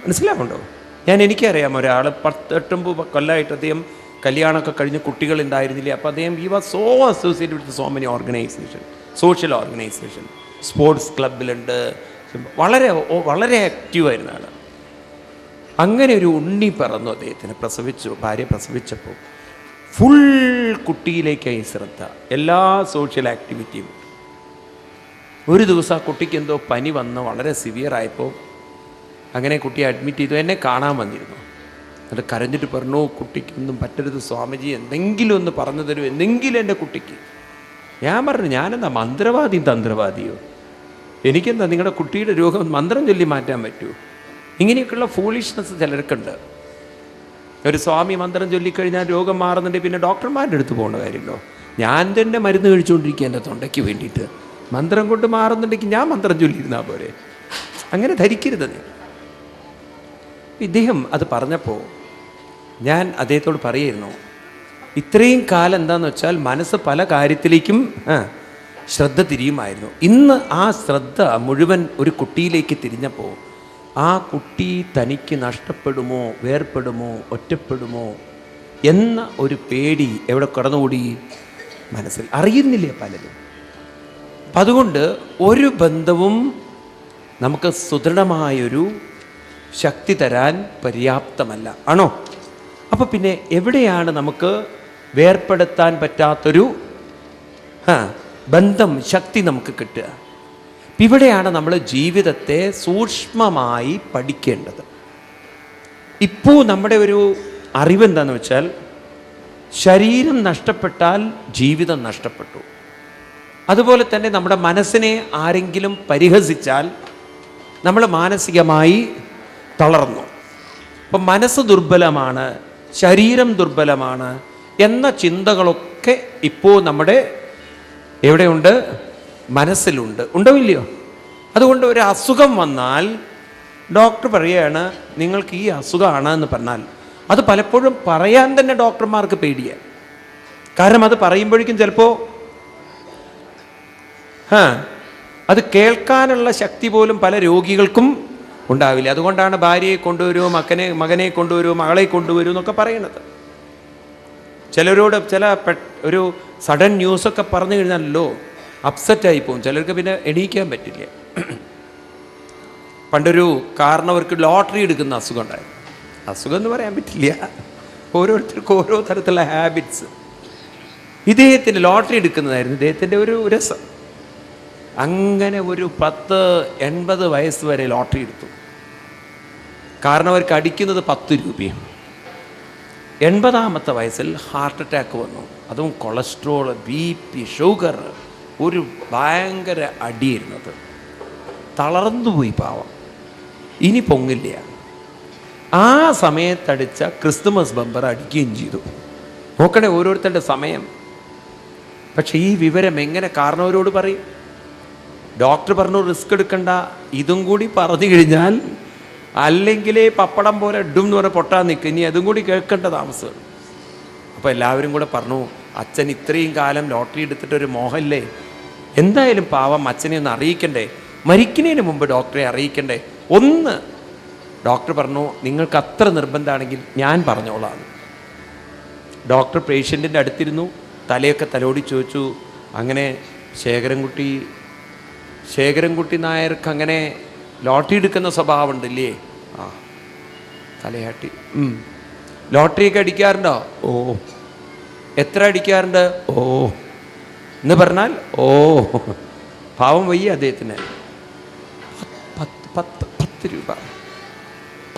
മനസ്സിലാവുണ്ടോ? എനിക്കറിയാം ഒരാൾ 18 കൊല്ലമായിട്ട് അദ്ദേഹം കല്യാണമൊക്കെ കഴിഞ്ഞ് കുട്ടികളുണ്ടായിരുന്നില്ല. അപ്പോൾ അദ്ദേഹം ഈ was so associated with so many organisation, social organisation, sports ക്ലബിലുണ്ട്, വളരെ വളരെ ആക്റ്റീവായിരുന്ന ആൾ. അങ്ങനെ ഒരു ഉണ്ണി പിറന്നു അദ്ദേഹത്തിന്, ഭാര്യ പ്രസവിച്ചപ്പോൾ ഫുൾ കുട്ടിയിലേക്കായി ശ്രദ്ധ, എല്ലാ സോഷ്യൽ ആക്ടിവിറ്റിയും. ഒരു ദിവസം ആ കുട്ടിക്ക് എന്തോ പനി വന്ന് വളരെ സിവിയറായപ്പോൾ അങ്ങനെ കുട്ടിയെ അഡ്മിറ്റ് ചെയ്തു. എന്നെ കാണാൻ വന്നിരുന്നു. എന്നിട്ട് കരഞ്ഞിട്ട് പറഞ്ഞു, കുട്ടിക്കൊന്നും പറ്റരുത് സ്വാമിജി, എന്തെങ്കിലും ഒന്ന് പറഞ്ഞു തരൂ, എന്തെങ്കിലും എൻ്റെ കുട്ടിക്ക്. ഞാൻ പറഞ്ഞു, ഞാനെന്താ മന്ത്രവാദിയും തന്ത്രവാദിയോ? എനിക്കെന്താ നിങ്ങളുടെ കുട്ടിയുടെ രോഗം മന്ത്രം ചൊല്ലി മാറ്റാൻ പറ്റുമോ? ഇങ്ങനെയൊക്കെയുള്ള ഫൂളിഷ്നെസ് ചിലർക്കുണ്ട്. ഒരു സ്വാമി മന്ത്രം ചൊല്ലിക്കഴിഞ്ഞാൽ രോഗം മാറുന്നുണ്ടെങ്കിൽ പിന്നെ ഡോക്ടർമാരുടെ അടുത്ത് പോകേണ്ട കാര്യമല്ലോ. ഞാൻ തന്നെ മരുന്ന് കഴിച്ചുകൊണ്ടിരിക്കുക എൻ്റെ തൊണ്ടയ്ക്ക് വേണ്ടിയിട്ട്. മന്ത്രം കൊണ്ട് മാറുന്നുണ്ടെങ്കിൽ ഞാൻ മന്ത്രം ചൊല്ലിയിരുന്നാൽ പോരെ. അങ്ങനെ ധരിക്കരുത് നീ. ഇദ്ദേഹം അത് പറഞ്ഞപ്പോൾ ഞാൻ അദ്ദേഹത്തോട് പറയായിരുന്നു, ഇത്രയും കാലം എന്താണെന്ന് വെച്ചാൽ മനസ്സ് പല കാര്യത്തിലേക്കും ശ്രദ്ധ തിരിയുമായിരുന്നു. ഇന്ന് ആ ശ്രദ്ധ മുഴുവൻ ഒരു കുട്ടിയിലേക്ക് തിരിഞ്ഞപ്പോൾ ആ കുട്ടി തനിക്ക് നഷ്ടപ്പെടുമോ, വേർപ്പെടുമോ, ഒറ്റപ്പെടുമോ എന്ന ഒരു പേടി എവിടെ കടന്നുകൂടി മനസ്സിൽ. അറിയുന്നില്ല പലരും. അപ്പം അതുകൊണ്ട് ഒരു ബന്ധവും നമുക്ക് സുദൃഢമായൊരു ശക്തി തരാൻ പര്യാപ്തമല്ല, ആണോ? അപ്പോൾ പിന്നെ എവിടെയാണ് നമുക്ക് വേർപ്പെടുത്താൻ പറ്റാത്തൊരു ബന്ധം, ശക്തി നമുക്ക് കിട്ടുക? ഇവിടെയാണ് നമ്മൾ ജീവിതത്തെ സൂക്ഷ്മമായി പഠിക്കേണ്ടത്. ഇപ്പോൾ നമ്മുടെ ഒരു അറിവെന്താണെന്ന് വെച്ചാൽ, ശരീരം നഷ്ടപ്പെട്ടാൽ ജീവിതം നഷ്ടപ്പെട്ടു. അതുപോലെ തന്നെ നമ്മുടെ മനസ്സിനെ ആരെങ്കിലും പരിഹസിച്ചാൽ നമ്മൾ മാനസികമായി തളർന്നു. അപ്പം മനസ്സ് ദുർബലമാണ്, ശരീരം ദുർബലമാണ് എന്ന ചിന്തകളൊക്കെ ഇപ്പോൾ നമ്മുടെ എവിടെയുണ്ട്? മനസ്സിലുണ്ട്. ഉണ്ടോ ഇല്ലയോ? അതുകൊണ്ട് ഒരു അസുഖം വന്നാൽ ഡോക്ടർ പറയുകയാണ് നിങ്ങൾക്ക് ഈ അസുഖമാണ് എന്ന് പറഞ്ഞാൽ, അത് പലപ്പോഴും പറയാൻ തന്നെ ഡോക്ടർമാർക്ക് പേടിയാണ്. കാരണം അത് പറയുമ്പോഴേക്കും ചിലപ്പോൾ അത് കേൾക്കാനുള്ള ശക്തി പോലും പല രോഗികൾക്കും ഉണ്ടാവില്ല. അതുകൊണ്ടാണ് ഭാര്യയെ കൊണ്ടുവരുമോ, മകനെ കൊണ്ടുവരുമോ, മകളെ കൊണ്ടുവരുമോ എന്നൊക്കെ പറയണത്. ചിലരോട് ഒരു സഡൻ ന്യൂസൊക്കെ പറഞ്ഞു കഴിഞ്ഞാലല്ലോ അപ്സെറ്റായി പോകും. ചിലർക്ക് പിന്നെ എണീക്കാൻ പറ്റില്ല. പണ്ടൊരു കാരണവർക്ക് ലോട്ടറി എടുക്കുന്ന അസുഖം ഉണ്ടായിരുന്നു. അസുഖം എന്ന് പറയാൻ പറ്റില്ല, ഓരോരുത്തർക്കും ഓരോ തരത്തിലുള്ള ഹാബിറ്റ്സ്. ഇദ്ദേഹത്തിന് ലോട്ടറി എടുക്കുന്നതായിരുന്നു ഇദ്ദേഹത്തിൻ്റെ ഒരു രസം. അങ്ങനെ ഒരു 80 വയസ്സ് വരെ ലോട്ടറി എടുത്തു. കാരണവർക്ക് അടിക്കുന്നത് 10 രൂപയും. 80ാമത്തെ വയസ്സിൽ ഹാർട്ട് അറ്റാക്ക് വന്നു. അതും കൊളസ്ട്രോൾ, BP, ഷുഗർ, ഒരു ഭയങ്കര അടിയിരുന്നത്. തളർന്നുപോയി പാവം. ഇനി പൊങ്ങില്ല. ആ സമയത്തടിച്ച ക്രിസ്തുമസ് ബമ്പർ അടിക്കുകയും ചെയ്തു. നോക്കണേ ഓരോരുത്തരുടെ സമയം. പക്ഷെ ഈ വിവരം എങ്ങനെ കാരണവരോട് പറയും? ഡോക്ടർ പറഞ്ഞു റിസ്ക് എടുക്കണ്ട, ഇതും കൂടി പറഞ്ഞു കഴിഞ്ഞാൽ അല്ലെങ്കിലേ പപ്പടം പോലെ ഇടും എന്ന് പറഞ്ഞാൽ പൊട്ടാൻ നിൽക്കും. ഇനി അതും കൂടി കേൾക്കേണ്ട താമസം. അപ്പോൾ എല്ലാവരും കൂടെ പറഞ്ഞു, അച്ഛൻ ഇത്രയും കാലം ലോട്ടറി എടുത്തിട്ടൊരു മോഹമല്ലേ, എന്തായാലും പാവം അച്ഛനെ ഒന്ന് അറിയിക്കണ്ടേ, മരിക്കുന്നതിന് മുമ്പ് ഡോക്ടറെ അറിയിക്കണ്ടേ. ഡോക്ടർ പറഞ്ഞു നിങ്ങൾക്ക് അത്ര നിർബന്ധമാണെങ്കിൽ ഞാൻ പറഞ്ഞോളാം. ഡോക്ടർ പേഷ്യൻറ്റിൻ്റെ അടുത്തിരുന്നു, തലയൊക്കെ തലോടി ചോദിച്ചു. അങ്ങനെ ശേഖരൻകുട്ടി നായർക്ക് അങ്ങനെ ലോട്ടറി എടുക്കുന്ന സ്വഭാവം ഉണ്ടല്ലേ? ആ, തലയാട്ടി. ലോട്ടറിയൊക്കെ അടിക്കാറുണ്ടോ? ഓ. എത്ര അടിക്കാറുണ്ട്? ഓ എന്ന് പറഞ്ഞാൽ ഓ. പാവം വയ്യ അദ്ദേഹത്തിന്. 10 രൂപ,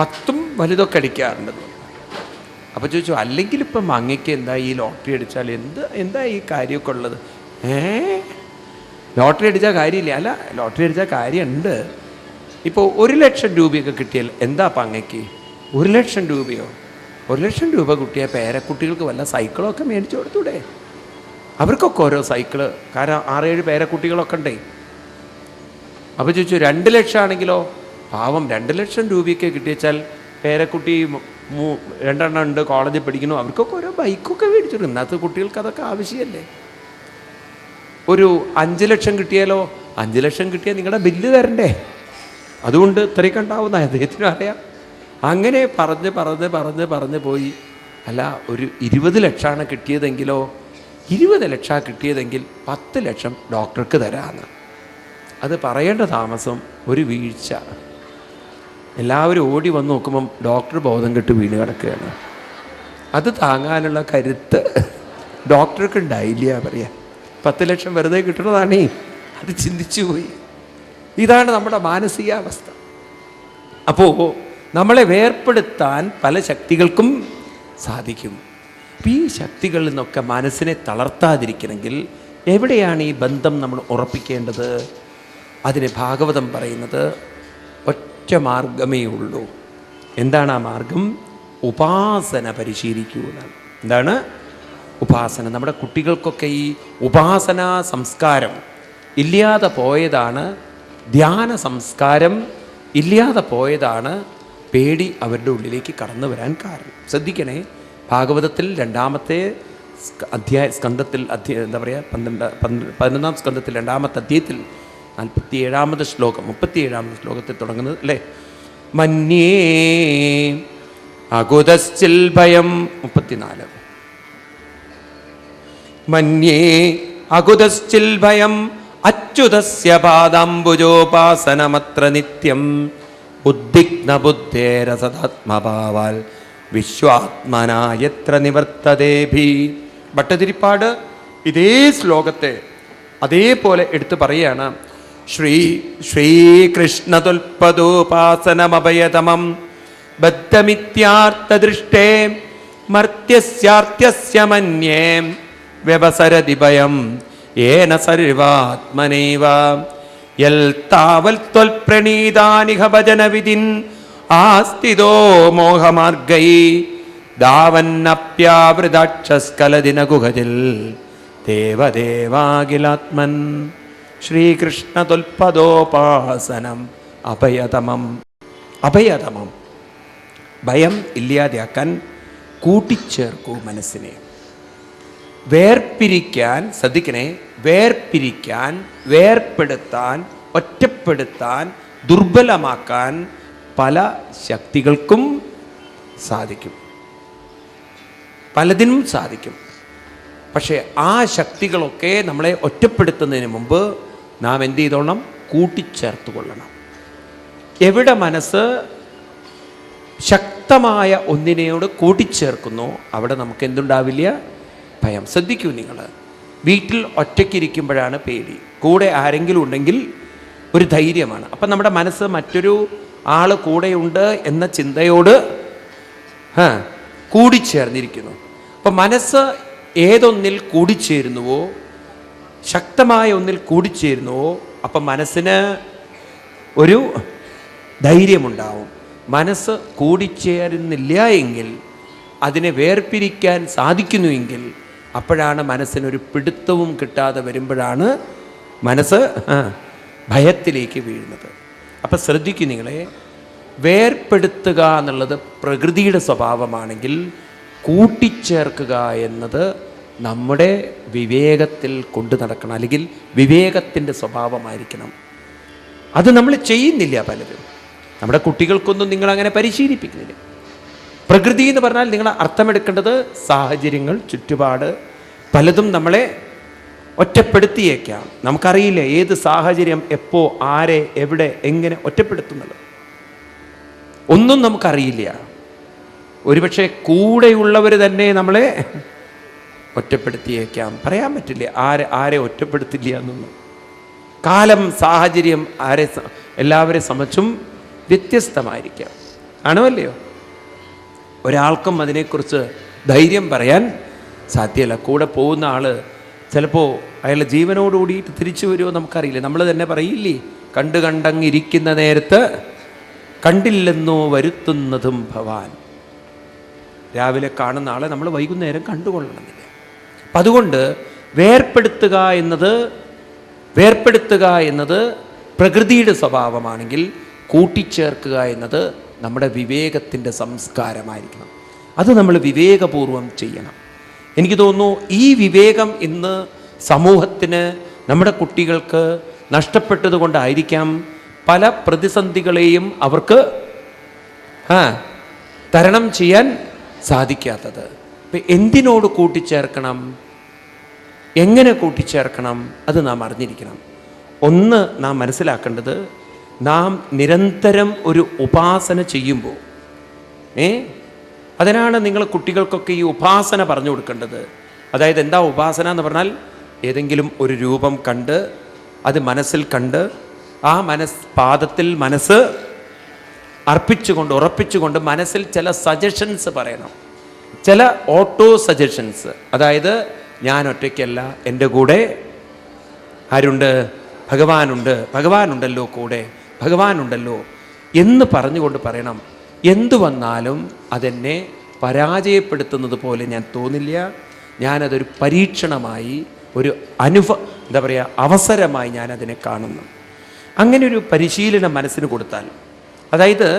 10ഉം വലുതൊക്കെ അടിക്കാറുണ്ട്. അപ്പോൾ ചോദിച്ചു, അല്ലെങ്കിൽ ഇപ്പം അങ്ങയ്ക്ക് എന്താ ഈ ലോട്ടറി അടിച്ചാൽ എന്താ ഈ കാര്യമൊക്കെ ഉള്ളത്? ലോട്ടറി അടിച്ചാൽ കാര്യമില്ല. അല്ല, ലോട്ടറി അടിച്ചാൽ കാര്യമുണ്ട്. ഇപ്പോൾ 1 ലക്ഷം രൂപയൊക്കെ കിട്ടിയാൽ എന്താ അപ്പം അങ്ങയ്ക്ക്? 1 ലക്ഷം രൂപയോ? 1 ലക്ഷം രൂപ കിട്ടിയാൽ പേരക്കുട്ടികൾക്ക് വല്ല സൈക്കിളൊക്കെ മേടിച്ചു കൊടുത്തൂടെ? അവർക്കൊക്കെ ഓരോ സൈക്കിള്. കാരണം 6-7 പേരക്കുട്ടികളൊക്കെ ഉണ്ടേ. അപ്പോൾ ചോദിച്ചു 2 ലക്ഷം ആണെങ്കിലോ? പാവം 2 ലക്ഷം രൂപയൊക്കെ കിട്ടിയാൽ പേരക്കുട്ടി 2 എണ്ണം ഉണ്ട്, കോളേജിൽ പഠിക്കുന്നു, അവർക്കൊക്കെ ഓരോ ബൈക്കൊക്കെ മേടിച്ചിട്ടുണ്ട്. ഇന്നത്തെ കുട്ടികൾക്ക് അതൊക്കെ ആവശ്യമല്ലേ? ഒരു 5 ലക്ഷം കിട്ടിയാലോ? 5 ലക്ഷം കിട്ടിയാൽ നിങ്ങളുടെ ബില്ല് തരണ്ടേ? അതുകൊണ്ട് ഇത്രയൊക്കെ ഉണ്ടാവുന്ന അദ്ദേഹത്തിനും അറിയാം. അങ്ങനെ പറഞ്ഞ് പോയി. അല്ല, ഒരു 20 ലക്ഷമാണ് കിട്ടിയതെങ്കിലോ, 20 ലക്ഷം കിട്ടിയതെങ്കിൽ 10 ലക്ഷം ഡോക്ടർക്ക് തരാമെന്ന്. അത് പറയേണ്ട താമസം, ഒരു വീഴ്ച. എല്ലാവരും ഓടി വന്ന് നോക്കുമ്പം ഡോക്ടർ ബോധം കെട്ട് വീണ് കിടക്കുകയാണ്. അത് താങ്ങാനുള്ള കരുത്ത് ഡോക്ടർക്ക് ഉണ്ടായില്ല. പറയാ 10 ലക്ഷം വെറുതെ കിട്ടുന്നതാണേ. അത് ചിന്തിച്ചു പോയി. ഇതാണ് നമ്മുടെ മാനസികാവസ്ഥ. അപ്പോൾ നമ്മളെ വേർപ്പെടുത്താൻ പല ശക്തികൾക്കും സാധിക്കും. ഈ ശക്തികളിൽ നിന്നൊക്കെ മനസ്സിനെ തളർത്താതിരിക്കണമെങ്കിൽ എവിടെയാണ് ഈ ബന്ധം നമ്മൾ ഉറപ്പിക്കേണ്ടത്? അതിന് ഭാഗവതം പറയുന്നത് ഒറ്റ മാർഗമേ ഉള്ളൂ. എന്താണ് ആ മാർഗം? ഉപാസന പരിശീലിക്കൂ എന്നാണ്. എന്താണ് ഉപാസന? നമ്മുടെ കുട്ടികൾക്കൊക്കെ ഈ ഉപാസനാ സംസ്കാരം ഇല്ലാതെ പോയതാണ്, ധ്യാന സംസ്കാരം ഇല്ലാതെ പോയതാണ് പേടി അവരുടെ ഉള്ളിലേക്ക് കടന്നു വരാൻ കാരണം. ശ്രദ്ധിക്കണേ, ഭാഗവതത്തിൽ 2-ാമത്തെ സ്കന്ധത്തിൽ എന്താ പറയുക, 11-ാം സ്കന്ധത്തിൽ 2-ാമത്തെ അധ്യായത്തിൽ 47-ാമത്തെ ശ്ലോകം, 37-ാമത്തെ ശ്ലോകത്തിൽ തുടങ്ങുന്നത് അല്ലേ? മന്യേ അകുതശ്ചിൽ ഭയം. 34. മന്യേ അകുതശ്ചിൽ ഭയം അച്യുതസ്യ പാദാംബുജോപാസനമത്ര നിത്യം ഉദ്വിഗ്ന ബുദ്ധേരസദാത്മഭാവാൽ വിശ്വാത്മനായത്ര നിവർത്തതേഭി. ഭട്ടതിരിപ്പാട് ഇതേ ശ്ലോകത്തെ അതേപോലെ എടുത്തു പറയുകയാണ്. ശ്രീകൃഷ്ണതുൽപദോപാസനമഭയതമം ബദ്ധമിത്യാർത്ഥദൃഷ്ടേ മർത്യസ്യാർത്ഥ്യസ്യ മന്യേ വ്യവസരതി ഭയം യേന സർവാത്മനൈവ യൽ താവൽ ത്വൽപ്രണീതാനിഹ ഭജനവിധിൻ ആസ്തിതോ മോഹമാർഗൈ ധാവന്നപ്യാവൃതാക്ഷസ്കലദിനഗുഹജിൽ ദേവദേവാഖിലാത്മൻ. ശ്രീകൃഷ്ണതുൽപദോപാസനം അഭയതമം. അഭയതമം ഭയം ഇല്ലാതെയാക്കാൻ കൂട്ടിച്ചേർക്കൂ മനസ്സിനെ. വേർപിരിക്കാൻ, ശ്രദ്ധിക്കണേ, വേർപിരിക്കാൻ, വേർപ്പെടുത്താൻ, ഒറ്റപ്പെടുത്താൻ, ദുർബലമാക്കാൻ പല ശക്തികൾക്കും സാധിക്കും, പലതിനും സാധിക്കും. പക്ഷേ ആ ശക്തികളൊക്കെ നമ്മളെ ഒറ്റപ്പെടുത്തുന്നതിന് മുമ്പ് നാം എന്ത് ചെയ്തോളണം? കൂട്ടിച്ചേർത്ത് കൊള്ളണം. എവിടെ മനസ്സ് ശക്തമായ ഒന്നിനെയോട് കൂട്ടിച്ചേർക്കുന്നു അവിടെ നമുക്ക് എന്തുണ്ടാവില്ല? ഭയം. ശ്രദ്ധിക്കൂ, നിങ്ങൾ വീട്ടിൽ ഒറ്റയ്ക്കിരിക്കുമ്പോഴാണ് പേടി, കൂടെ ആരെങ്കിലും ഉണ്ടെങ്കിൽ ഒരു ധൈര്യമാണ്. അപ്പം നമ്മുടെ മനസ്സ് മറ്റൊരു ആൾ കൂടെയുണ്ട് എന്ന ചിന്തയോട് കൂടിച്ചേർന്നിരിക്കുന്നു. അപ്പം മനസ്സ് ഏതൊന്നിൽ കൂടിച്ചേരുന്നുവോ, ശക്തമായ ഒന്നിൽ കൂടിച്ചേരുന്നുവോ, അപ്പം മനസ്സിന് ഒരു ധൈര്യമുണ്ടാവും. മനസ്സ് കൂടിച്ചേരുന്നില്ല എങ്കിൽ, അതിനെ വേർപിരിക്കാൻ സാധിക്കുന്നുവെങ്കിൽ, അപ്പോഴാണ് മനസ്സിനൊരു പിടുത്തവും കിട്ടാതെ വരുമ്പോഴാണ് മനസ്സ് ഭയത്തിലേക്ക് വീഴുന്നത്. അപ്പം ശ്രദ്ധിക്കൂ നിങ്ങളെ, വേർപ്പെടുത്തുക എന്നുള്ളത് പ്രകൃതിയുടെ സ്വഭാവമാണെങ്കിൽ കൂട്ടിച്ചേർക്കുക എന്നത് നമ്മുടെ വിവേകത്തിൽ കൊണ്ടു നടക്കണം, അല്ലെങ്കിൽ വിവേകത്തിൻ്റെ സ്വഭാവമായിരിക്കണം. അത് നമ്മൾ ചെയ്യുന്നില്ല പലരും. നമ്മുടെ കുട്ടികൾക്കൊന്നും നിങ്ങളങ്ങനെ പരിശീലിപ്പിക്കുന്നില്ല. പ്രകൃതി എന്ന് പറഞ്ഞാൽ നിങ്ങൾ അർത്ഥമെടുക്കേണ്ടത് സാഹചര്യങ്ങൾ, ചുറ്റുപാട്, പലതും നമ്മളെ ഒറ്റപ്പെടുത്തിയേക്കാം. നമുക്കറിയില്ല ഏത് സാഹചര്യം എപ്പോൾ ആരെ എവിടെ എങ്ങനെ ഒറ്റപ്പെടുത്തുന്നത്, ഒന്നും നമുക്കറിയില്ല. ഒരുപക്ഷെ കൂടെയുള്ളവർ തന്നെ നമ്മളെ ഒറ്റപ്പെടുത്തിയേക്കാം. പറയാൻ പറ്റില്ല ആരെ ഒറ്റപ്പെടുത്തില്ല എന്നൊന്നും. കാലം, സാഹചര്യം എല്ലാവരെ സംബന്ധിച്ചും വ്യത്യസ്തമായിരിക്കാം. ആണോ അല്ലയോ? ഒരാൾക്കും അതിനെക്കുറിച്ച് ധൈര്യം പറയാൻ സാധ്യമല്ല. കൂടെ പോകുന്ന ആൾ ചിലപ്പോൾ അയാളുടെ ജീവനോടുകൂടിയിട്ട് തിരിച്ചു വരുമോ നമുക്കറിയില്ല. നമ്മൾ തന്നെ പറയില്ലേ, കണ്ടങ്ങിരിക്കുന്ന നേരത്ത് കണ്ടില്ലെന്നോ വരുത്തുന്നതും ഭവാൻ. രാവിലെ കാണുന്ന ആളെ നമ്മൾ വൈകുന്നേരം കണ്ടുകൊള്ളണമെന്നില്ല. അപ്പം അതുകൊണ്ട് വേർപ്പെടുത്തുക എന്നത് പ്രകൃതിയുടെ സ്വഭാവമാണെങ്കിൽ കൂട്ടിച്ചേർക്കുക എന്നത് നമ്മുടെ വിവേകത്തിൻ്റെ സംസ്കാരമായിരിക്കണം. അത് നമ്മൾ വിവേകപൂർവം ചെയ്യണം. എനിക്ക് തോന്നുന്നു ഈ വിവേകം ഇന്ന് സമൂഹത്തിന്, നമ്മുടെ കുട്ടികൾക്ക് നഷ്ടപ്പെട്ടത് കൊണ്ടായിരിക്കാം പല പ്രതിസന്ധികളെയും അവർക്ക് തരണം ചെയ്യാൻ സാധിക്കാത്തത്. ഇപ്പം എന്തിനോട് കൂട്ടിച്ചേർക്കണം, എങ്ങനെ കൂട്ടിച്ചേർക്കണം, അത് നാം അറിഞ്ഞിരിക്കണം. ഒന്ന് നാം മനസ്സിലാക്കേണ്ടത്, നാം നിരന്തരം ഒരു ഉപാസന ചെയ്യുമ്പോൾ, അതിനാണ് നിങ്ങൾ കുട്ടികൾക്കൊക്കെ ഈ ഉപാസന പറഞ്ഞു കൊടുക്കേണ്ടത്. അതായത് എന്താ ഉപാസന എന്ന് പറഞ്ഞാൽ, ഏതെങ്കിലും ഒരു രൂപം കണ്ട് അത് മനസ്സിൽ കണ്ട് ആ പാദത്തിൽ മനസ്സ് അർപ്പിച്ചുകൊണ്ട് ഉറപ്പിച്ചുകൊണ്ട് മനസ്സിൽ ചില സജഷൻസ് പറയണം, ചില ഓട്ടോ സജഷൻസ്. അതായത് ഞാൻ ഒറ്റയ്ക്കല്ല, എൻ്റെ കൂടെ ആരുണ്ട്? ഭഗവാനുണ്ട്, ഭഗവാനുണ്ടല്ലോ കൂടെ, ഭഗവാനുണ്ടല്ലോ എന്ന് പറഞ്ഞുകൊണ്ട് പറയണം. എന്തു വന്നാലും അതെന്നെ പരാജയപ്പെടുത്തുന്നത് പോലെ ഞാൻ തോന്നില്ല, ഞാനതൊരു പരീക്ഷണമായി, ഒരു എന്താ പറയുക, അവസരമായി ഞാനതിനെ കാണുന്നു. അങ്ങനെ ഒരു പരിശീലനം മനസ്സിന് കൊടുത്താൽ, അതായത്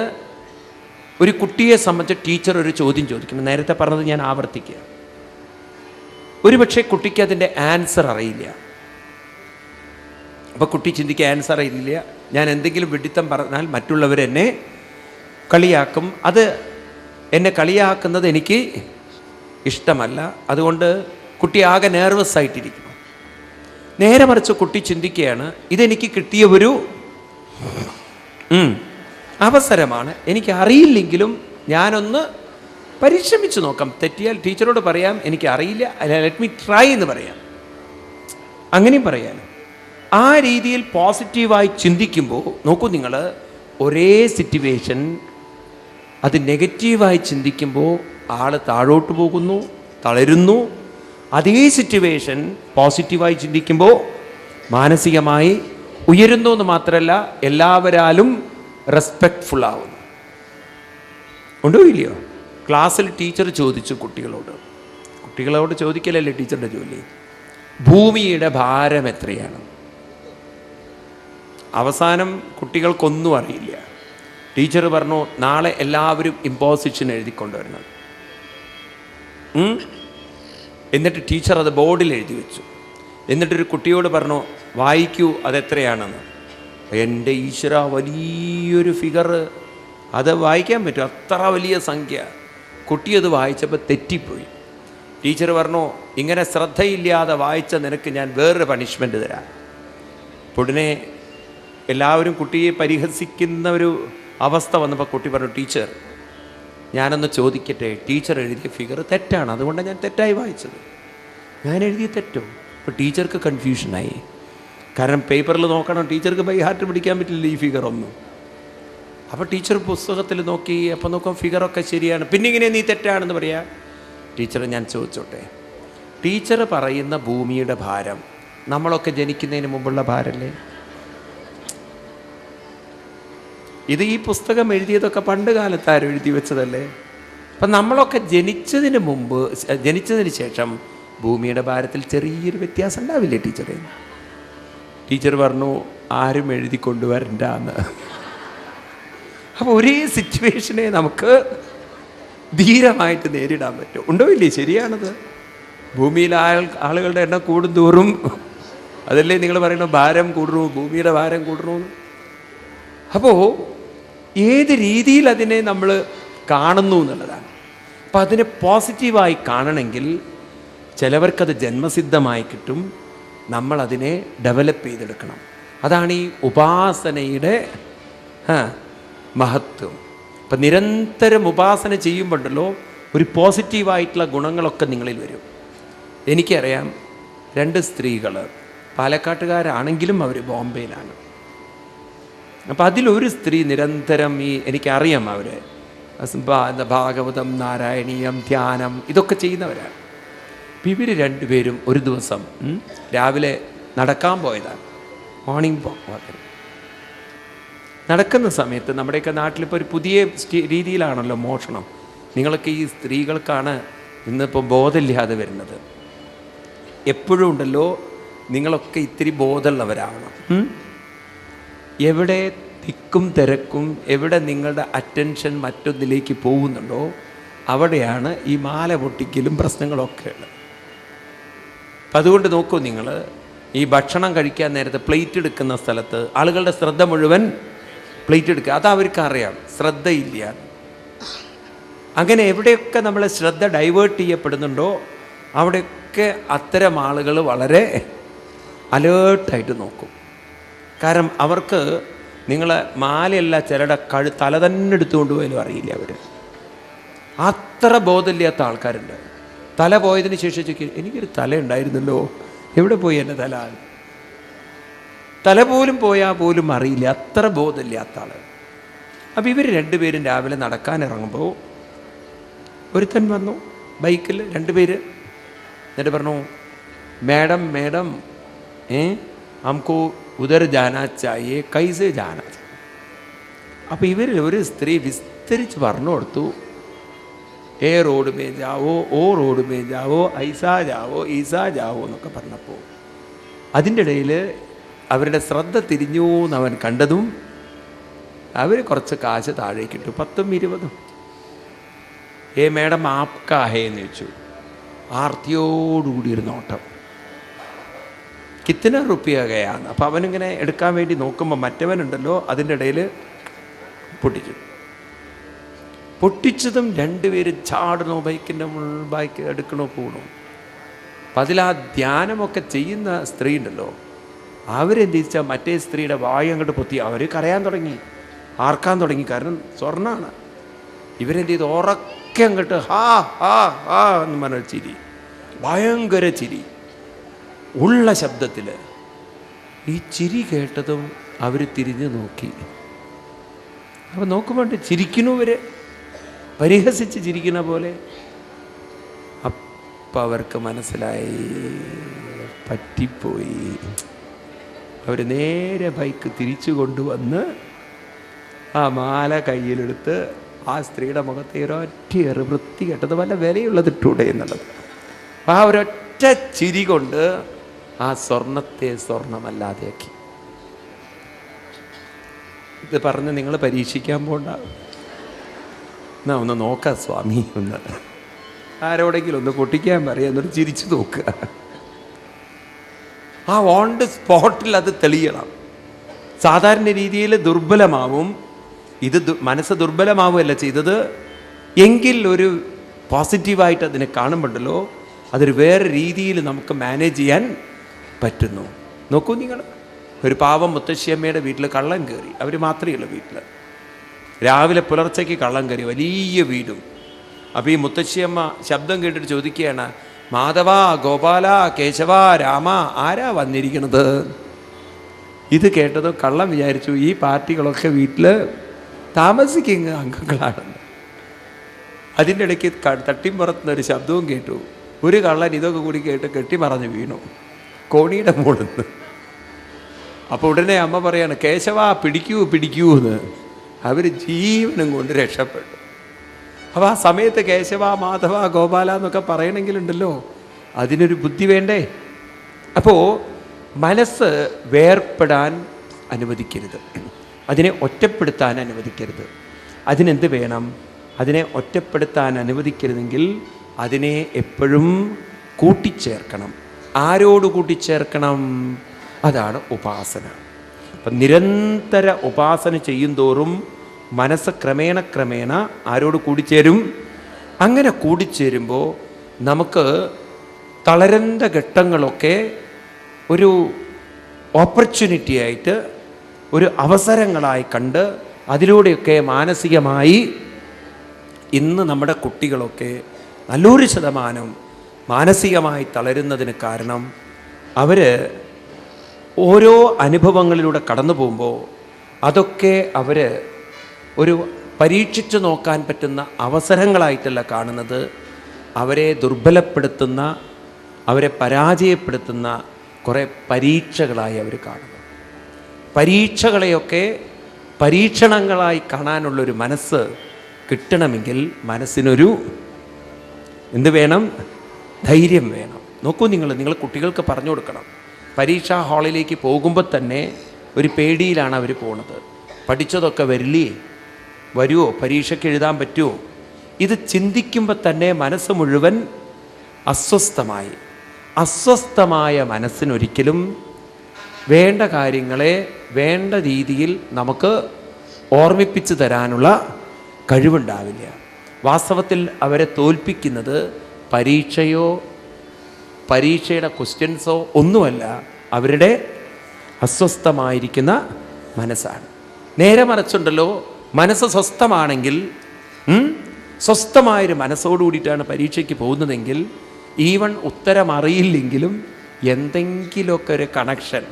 ഒരു കുട്ടിയെ സംബന്ധിച്ച് ടീച്ചർ ഒരു ചോദ്യം ചോദിക്കണം, നേരത്തെ പറഞ്ഞത് ഞാൻ ആവർത്തിക്കുക. ഒരുപക്ഷെ കുട്ടിക്ക് അതിൻ്റെ ആൻസർ അറിയില്ല. അപ്പോൾ കുട്ടി ചിന്തിക്കുക, ആൻസർ അറിയില്ല, ഞാൻ എന്തെങ്കിലും വിഡിത്തം പറഞ്ഞാൽ മറ്റുള്ളവരെന്നെ കളിയാക്കും, അത് എന്നെ കളിയാക്കുന്നത് എനിക്ക് ഇഷ്ടമല്ല, അതുകൊണ്ട് കുട്ടി ആകെ നെർവസ് ആയിട്ടിരിക്കുന്നു. നേരെ മറിച്ച് കുട്ടി ചിന്തിക്കുകയാണ്, ഇതെനിക്ക് കിട്ടിയ ഒരു അവസരമാണ്, എനിക്ക് അറിയില്ലെങ്കിലും ഞാനൊന്ന് പരിശ്രമിച്ചു നോക്കാം, തെറ്റിയാൽ ടീച്ചറോട് പറയാം എനിക്ക് അറിയില്ല, ലെറ്റ് മീ ട്രൈ എന്ന് പറയാം, അങ്ങനെയും പറയാനും. ആ രീതിയിൽ പോസിറ്റീവായി ചിന്തിക്കുമ്പോൾ നോക്കൂ നിങ്ങൾ, ഒരേ സിറ്റുവേഷൻ അത് നെഗറ്റീവായി ചിന്തിക്കുമ്പോൾ ആൾ താഴോട്ട് പോകുന്നു, തളരുന്നു. അതേ സിറ്റുവേഷൻ പോസിറ്റീവായി ചിന്തിക്കുമ്പോൾ മാനസികമായി ഉയരുന്നു എന്ന് മാത്രമല്ല, എല്ലാവരാലും റെസ്പെക്റ്റ്ഫുൾ ആവുന്നു. ഉണ്ടോ ഇല്ലയോ? ക്ലാസ്സിൽ ടീച്ചർ ചോദിച്ചു കുട്ടികളോട് ചോദിക്കലല്ലേ ടീച്ചറുടെ ജോലി, ഭൂമിയുടെ ഭാരം എത്രയാണ്? അവസാനം കുട്ടികൾക്കൊന്നും അറിയില്ല. ടീച്ചർ പറഞ്ഞു, നാളെ എല്ലാവരും ഇമ്പോസിഷൻ എഴുതിക്കൊണ്ടുവരണം. എന്നിട്ട് ടീച്ചർ അത് ബോർഡിൽ എഴുതി വെച്ചു. എന്നിട്ടൊരു കുട്ടിയോട് പറഞ്ഞു, വായിക്കൂ അതെത്രയാണെന്ന്. എൻ്റെ ഈശ്വര, വലിയൊരു ഫിഗർ, അത് വായിക്കാൻ പറ്റും, അത്ര വലിയ സംഖ്യ. കുട്ടി അത് വായിച്ചപ്പോൾ തെറ്റിപ്പോയി. ടീച്ചർ പറഞ്ഞു, ഇങ്ങനെ ശ്രദ്ധയില്ലാതെ വായിച്ച നിനക്ക് ഞാൻ വേറൊരു പണിഷ്മെൻറ്റ് തരാം. ഉടനെ എല്ലാവരും കുട്ടിയെ പരിഹസിക്കുന്ന ഒരു അവസ്ഥ വന്നപ്പോൾ കുട്ടി പറഞ്ഞു, ടീച്ചർ ഞാനൊന്ന് ചോദിക്കട്ടെ, ടീച്ചർ എഴുതിയ ഫിഗർ തെറ്റാണ്, അതുകൊണ്ടാണ് ഞാൻ തെറ്റായി വായിച്ചത്. ഞാൻ എഴുതിയ തെറ്റോ? അപ്പോൾ ടീച്ചർക്ക് കൺഫ്യൂഷനായി. കാരണം പേപ്പറിൽ നോക്കണം, ടീച്ചർക്ക് ബൈ ഹാർട്ട് പിടിക്കാൻ പറ്റില്ല ഈ ഫിഗർ ഒന്നും. അപ്പോൾ ടീച്ചർ പുസ്തകത്തിൽ നോക്കി, അപ്പോൾ നോക്കാം ഫിഗറൊക്കെ ശരിയാണ്, പിന്നെ ഇങ്ങനെ നീ തെറ്റാണെന്ന് പറയാം. ടീച്ചർ ഞാൻ ചോദിച്ചോട്ടെ, ടീച്ചർ പറയുന്ന ഭൂമിയുടെ ഭാരം നമ്മളൊക്കെ ജനിക്കുന്നതിന് മുമ്പുള്ള ഭാരമല്ലേ? ഇത് ഈ പുസ്തകം എഴുതിയതൊക്കെ പണ്ട് കാലത്ത് ആരും എഴുതി വെച്ചതല്ലേ? അപ്പം നമ്മളൊക്കെ ജനിച്ചതിന് ശേഷം ഭൂമിയുടെ ഭാരത്തിൽ ചെറിയൊരു വ്യത്യാസം ഉണ്ടാവില്ലേ ടീച്ചറെ? ടീച്ചർ പറഞ്ഞു, ആരും എഴുതി കൊണ്ടുവരണ്ട എന്ന്. അപ്പോൾ ഒരേ സിറ്റുവേഷനെ നമുക്ക് ധീരമായിട്ട് നേരിടാൻ പറ്റും. ഉണ്ടോ ഇല്ലേ? ശരിയാണത്. ഭൂമിയിൽ ആളുകളുടെ എണ്ണം കൂടുന്തോറും, അതല്ലേ നിങ്ങൾ പറയുന്ന ഭാരം കൂടുന്നു, ഭൂമിയുടെ ഭാരം കൂടുന്നു. അപ്പോൾ ഏത് രീതിയിൽ അതിനെ നമ്മൾ കാണുന്നു എന്നുള്ളതാണ്. അപ്പം അതിനെ പോസിറ്റീവായി കാണണമെങ്കിൽ ചിലവർക്കത് ജന്മസിദ്ധമായി കിട്ടും, നമ്മളതിനെ ഡെവലപ്പ് ചെയ്തെടുക്കണം. അതാണ് ഈ ഉപാസനയുടെ മഹത്വം. അപ്പം നിരന്തരം ഉപാസന ചെയ്യുമ്പോണ്ടല്ലോ ഒരു പോസിറ്റീവായിട്ടുള്ള ഗുണങ്ങളൊക്കെ നിങ്ങളിൽ വരും. എനിക്കറിയാം 2 സ്ത്രീകൾ, പാലക്കാട്ടുകാരാണെങ്കിലും അവർ ബോംബെയിലാണ്. അപ്പം അതിലൊരു സ്ത്രീ നിരന്തരം എനിക്കറിയാം അവർ ഭാഗവതം, നാരായണീയം, ധ്യാനം ഇതൊക്കെ ചെയ്യുന്നവരാണ്. അപ്പം ഇവർ 2 പേരും ഒരു ദിവസം രാവിലെ നടക്കാൻ പോയതാണ്. മോർണിംഗ് വാക്കിന് നടക്കുന്ന സമയത്ത്, നമ്മുടെയൊക്കെ നാട്ടിലിപ്പോൾ ഒരു പുതിയ രീതിയിലാണല്ലോ മോഷണം. നിങ്ങളൊക്കെ ഈ സ്ത്രീകൾക്കാണ് ഇന്നിപ്പോൾ ബോധമില്ലാതെ വരുന്നത്. എപ്പോഴും ഉണ്ടല്ലോ, നിങ്ങളൊക്കെ ഇത്തിരി ബോധമുള്ളവരാവണം. എവിടെ തിക്കും തിരക്കും, എവിടെ നിങ്ങളുടെ അറ്റൻഷൻ മറ്റൊന്നിലേക്ക് പോകുന്നുണ്ടോ അവിടെയാണ് ഈ മാല പൊട്ടിക്കലും പ്രശ്നങ്ങളൊക്കെ ഉള്ളത്. അപ്പം അതുകൊണ്ട് നോക്കൂ, നിങ്ങൾ ഈ ഭക്ഷണം കഴിക്കാൻ നേരത്തെ പ്ലേറ്റ് എടുക്കുന്ന സ്ഥലത്ത് ആളുകളുടെ ശ്രദ്ധ മുഴുവൻ പ്ലേറ്റ് എടുക്കുക. അതവർക്കറിയാം, ശ്രദ്ധയില്ല. അങ്ങനെ എവിടെയൊക്കെ നമ്മളെ ശ്രദ്ധ ഡൈവേർട്ട് ചെയ്യപ്പെടുന്നുണ്ടോ അവിടെയൊക്കെ അത്തരം ആളുകൾ വളരെ അലേർട്ടായിട്ട് നോക്കും. കാരണം അവർക്ക് നിങ്ങളെ മാലയല്ല ചിലരുടെ തല തന്നെ എടുത്തുകൊണ്ട് പോയാലും അറിയില്ല. അവർ അത്ര ബോധമില്ലാത്ത ആൾക്കാരുണ്ട്. തല പോയതിന് ശേഷം ചോദിക്കും, എനിക്കൊരു തല ഉണ്ടായിരുന്നല്ലോ, എവിടെ പോയി എൻ്റെ തല പോലും പോയാൽ പോലും അറിയില്ല, അത്ര ബോധമില്ലാത്ത ആൾ. അപ്പം ഇവർ രണ്ടുപേരും രാവിലെ നടക്കാനിറങ്ങുമ്പോൾ ഒരുത്തൻ വന്നു ബൈക്കിൽ, രണ്ടുപേര്. എന്നിട്ട് പറഞ്ഞു, മേഡം മേഡം ഹംകോ ഉദർ ജാനാ ചായേ, കൈസേ ജാനാ. അപ്പം ഇവർ ഒരു സ്ത്രീ വിസ്തരിച്ച് പറഞ്ഞു കൊടുത്തു, ഏ റോഡ് മേ ജാവോ, ഓ റോഡ് മേ ജാവോ, ഐസാ ജാവോ, ഈസാ ജാവോ എന്നൊക്കെ പറഞ്ഞപ്പോൾ അതിൻ്റെ ഇടയിൽ അവരുടെ ശ്രദ്ധ തിരിഞ്ഞു എന്നവൻ കണ്ടതും അവർ കുറച്ച് കാശ് താഴേക്കിട്ടു, 10ഉം 20ഉം. ഏ മേഡം ആപ്കാ ഹേ എന്ന് ചോദിച്ചു. ആർത്തിയോടുകൂടിയൊരു നോട്ടം. കിത്തന റുപ്യ ഗയാന്ന്. അപ്പം അവനിങ്ങനെ എടുക്കാൻ വേണ്ടി നോക്കുമ്പോൾ മറ്റവനുണ്ടല്ലോ അതിൻ്റെ ഇടയിൽ പൊട്ടിച്ചതും രണ്ടുപേരും ചാടണോ, ബൈക്കിൻ്റെ ബൈക്ക് എടുക്കണോ പോകണോ. അപ്പം അതിലാ ധ്യാനമൊക്കെ ചെയ്യുന്ന സ്ത്രീ ഉണ്ടല്ലോ, അവരെന്ത് വെച്ചാൽ മറ്റേ സ്ത്രീയുടെ വായ അങ്ങോട്ട് പൊത്തി അവർ കരയാൻ തുടങ്ങി, ആർക്കാൻ തുടങ്ങി. കാരണം സ്വർണ്ണമാണ്. ഇവരെന്ത് ചെയ്ത് ഉറക്കെ അങ്ങോട്ട് ഹാ ഹാ ഹാ എന്ന് പറഞ്ഞ ചിരി, ഭയങ്കര ചിരി ഉള്ള ശബ്ദത്തിൽ. ഈ ചിരി കേട്ടതും അവർ തിരിഞ്ഞു നോക്കി. അപ്പം നോക്കുമ്പോൾ ചിരിക്കണു, ഇവർ പരിഹസിച്ച് ചിരിക്കുന്ന പോലെ. അപ്പം അവർക്ക് മനസ്സിലായി പറ്റിപ്പോയി. അവർ നേരെ ബൈക്ക് തിരിച്ചു കൊണ്ടുവന്ന് ആ മാല കയ്യിലെടുത്ത് ആ സ്ത്രീയുടെ മുഖത്തെ ഒരൊറ്റയേറ് വൃത്തി കെട്ടത് വല്ല വിലയുള്ളത് ഇട്ടൂടെ എന്നുള്ളത്. ആ ഒരൊറ്റ ചിരി കൊണ്ട് ആ സ്വർണത്തെ സ്വർണമല്ലാതെയാക്കി. ഇത് പറഞ്ഞ് നിങ്ങൾ പരീക്ഷിക്കാൻ പോണ്ട. എന്നാ ഒന്ന് നോക്കാം സ്വാമി, ഒന്ന് ആരോടെങ്കിലും ഒന്ന് പൊട്ടിക്കാൻ പറയാം, എന്നിട്ട് ചിരിച്ചു നോക്കുക. ആ ഓൺ ദ സ്പോട്ടിൽ അത് തെളിയണം. സാധാരണ രീതിയിൽ ദുർബലമാവും, ഇത് മനസ്സ് ദുർബലമാവുകയല്ല ചെയ്തത് എങ്കിൽ ഒരു പോസിറ്റീവായിട്ട് അതിനെ കാണുമ്പോണ്ടല്ലോ അതൊരു വേറെ രീതിയിൽ നമുക്ക് മാനേജ് ചെയ്യാൻ പറ്റുന്നു. നോക്കൂ നിങ്ങൾ, ഒരു പാവം മുത്തശ്ശിയമ്മയുടെ വീട്ടിൽ കള്ളൻ കയറി. അവർ മാത്രമേ ഉള്ളൂ വീട്ടിൽ. രാവിലെ പുലർച്ചയ്ക്ക് കള്ളം കയറി, വലിയ വീടും. അപ്പോൾ ഈ മുത്തശ്ശിയമ്മ ശബ്ദം കേട്ടിട്ട് ചോദിക്കുകയാണ്, മാധവ, ഗോപാല, കേശവ, രാമ, ആരാ വന്നിരിക്കണത്? ഇത് കേട്ടതും കള്ളം വിചാരിച്ചു ഈ പാർട്ടികളൊക്കെ വീട്ടിൽ താമസിക്കുന്ന അംഗങ്ങളാണെന്ന്. അതിൻ്റെ ഇടയ്ക്ക് തട്ടിമ്പുറത്തുനിന്നൊരു ശബ്ദവും കേട്ടു. ഒരു കള്ളൻ ഇതൊക്കെ കൂടി കേട്ട് കെട്ടിമറഞ്ഞ് വീണു കോണിയുടെ മുകളിൽ നിന്ന്. അപ്പോൾ ഉടനെ അമ്മ പറയാണ്, കേശവ പിടിക്കൂ എന്ന്. അവർ ജീവനും കൊണ്ട് രക്ഷപ്പെട്ടു. അപ്പോൾ ആ സമയത്ത് കേശവ, മാധവ, ഗോപാല എന്നൊക്കെ പറയണമെങ്കിലുണ്ടല്ലോ അതിനൊരു ബുദ്ധി വേണ്ടേ? അപ്പോൾ മനസ്സ് വേർപ്പെടാൻ അനുവദിക്കരുത്, അതിനെ ഒറ്റപ്പെടുത്താൻ അനുവദിക്കരുത്. അതിനെന്ത് വേണം? അതിനെ ഒറ്റപ്പെടുത്താൻ അനുവദിക്കരുതെങ്കിൽ അതിനെ എപ്പോഴും കൂട്ടിച്ചേർക്കണം. ആരോട് കൂട്ടിച്ചേർക്കണം? അതാണ് ഉപാസന. അപ്പം നിരന്തര ഉപാസന ചെയ്യും തോറും മനസ്സ് ക്രമേണ ആരോട് കൂടിച്ചേരും? അങ്ങനെ കൂടിച്ചേരുമ്പോൾ നമുക്ക് തളരേണ്ട ഘട്ടങ്ങളൊക്കെ ഒരു ഓപ്പർച്യൂണിറ്റി ആയിട്ട്, ഒരു അവസരങ്ങളായി കണ്ട് അതിലൂടെയൊക്കെ മാനസികമായി ഇന്ന് നമ്മുടെ കുട്ടികളൊക്കെ നല്ലൊരു ശതമാനം മാനസികമായി തളരുന്നതിന് കാരണം അവർ ഓരോ അനുഭവങ്ങളിലൂടെ കടന്നു പോകുമ്പോൾ അതൊക്കെ അവർ ഒരു പരീക്ഷിച്ചു നോക്കാൻ പറ്റുന്ന അവസരങ്ങളായിട്ടല്ല കാണുന്നത്, അവരെ ദുർബലപ്പെടുത്തുന്ന, അവരെ പരാജയപ്പെടുത്തുന്ന കുറേ പരീക്ഷകളായി അവർ കാണുന്നു. പരീക്ഷകളെയൊക്കെ പരീക്ഷണങ്ങളായി കാണാനുള്ളൊരു മനസ്സ് കിട്ടണമെങ്കിൽ മനസ്സിനൊരു എന്ത് വേണം? ധൈര്യം വേണം. നോക്കൂ, നിങ്ങൾ കുട്ടികൾക്ക് പറഞ്ഞു കൊടുക്കണം. പരീക്ഷാ ഹാളിലേക്ക് പോകുമ്പോൾ തന്നെ ഒരു പേടിയിലാണ് അവർ പോണത്. പഠിച്ചതൊക്കെ വരുമോ, പരീക്ഷയ്ക്ക് എഴുതാൻ പറ്റുമോ? ഇത് ചിന്തിക്കുമ്പോൾ തന്നെ മനസ്സ് മുഴുവൻ അസ്വസ്ഥമായ മനസ്സിനൊരിക്കലും വേണ്ട കാര്യങ്ങളെ വേണ്ട രീതിയിൽ നമുക്ക് ഓർമ്മിപ്പിച്ചു തരാനുള്ള കഴിവുണ്ടാവില്ല. വാസ്തവത്തിൽ അവരെ തോൽപ്പിക്കുന്നത് പരീക്ഷയുടെ ക്വസ്റ്റ്യൻസോ ഒന്നുമല്ല, അവരുടെ അസ്വസ്ഥമായിരിക്കുന്ന മനസ്സാണ്. നേരെ മറിച്ചുണ്ടല്ലോ, മനസ്സ് സ്വസ്ഥമാണെങ്കിൽ, സ്വസ്ഥമായൊരു മനസ്സോടുകൂടിയിട്ടാണ് പരീക്ഷയ്ക്ക് പോകുന്നതെങ്കിൽ, ഈവൺ ഉത്തരം അറിയില്ലെങ്കിലും എന്തെങ്കിലുമൊക്കെ ഒരു കണക്ഷൻ.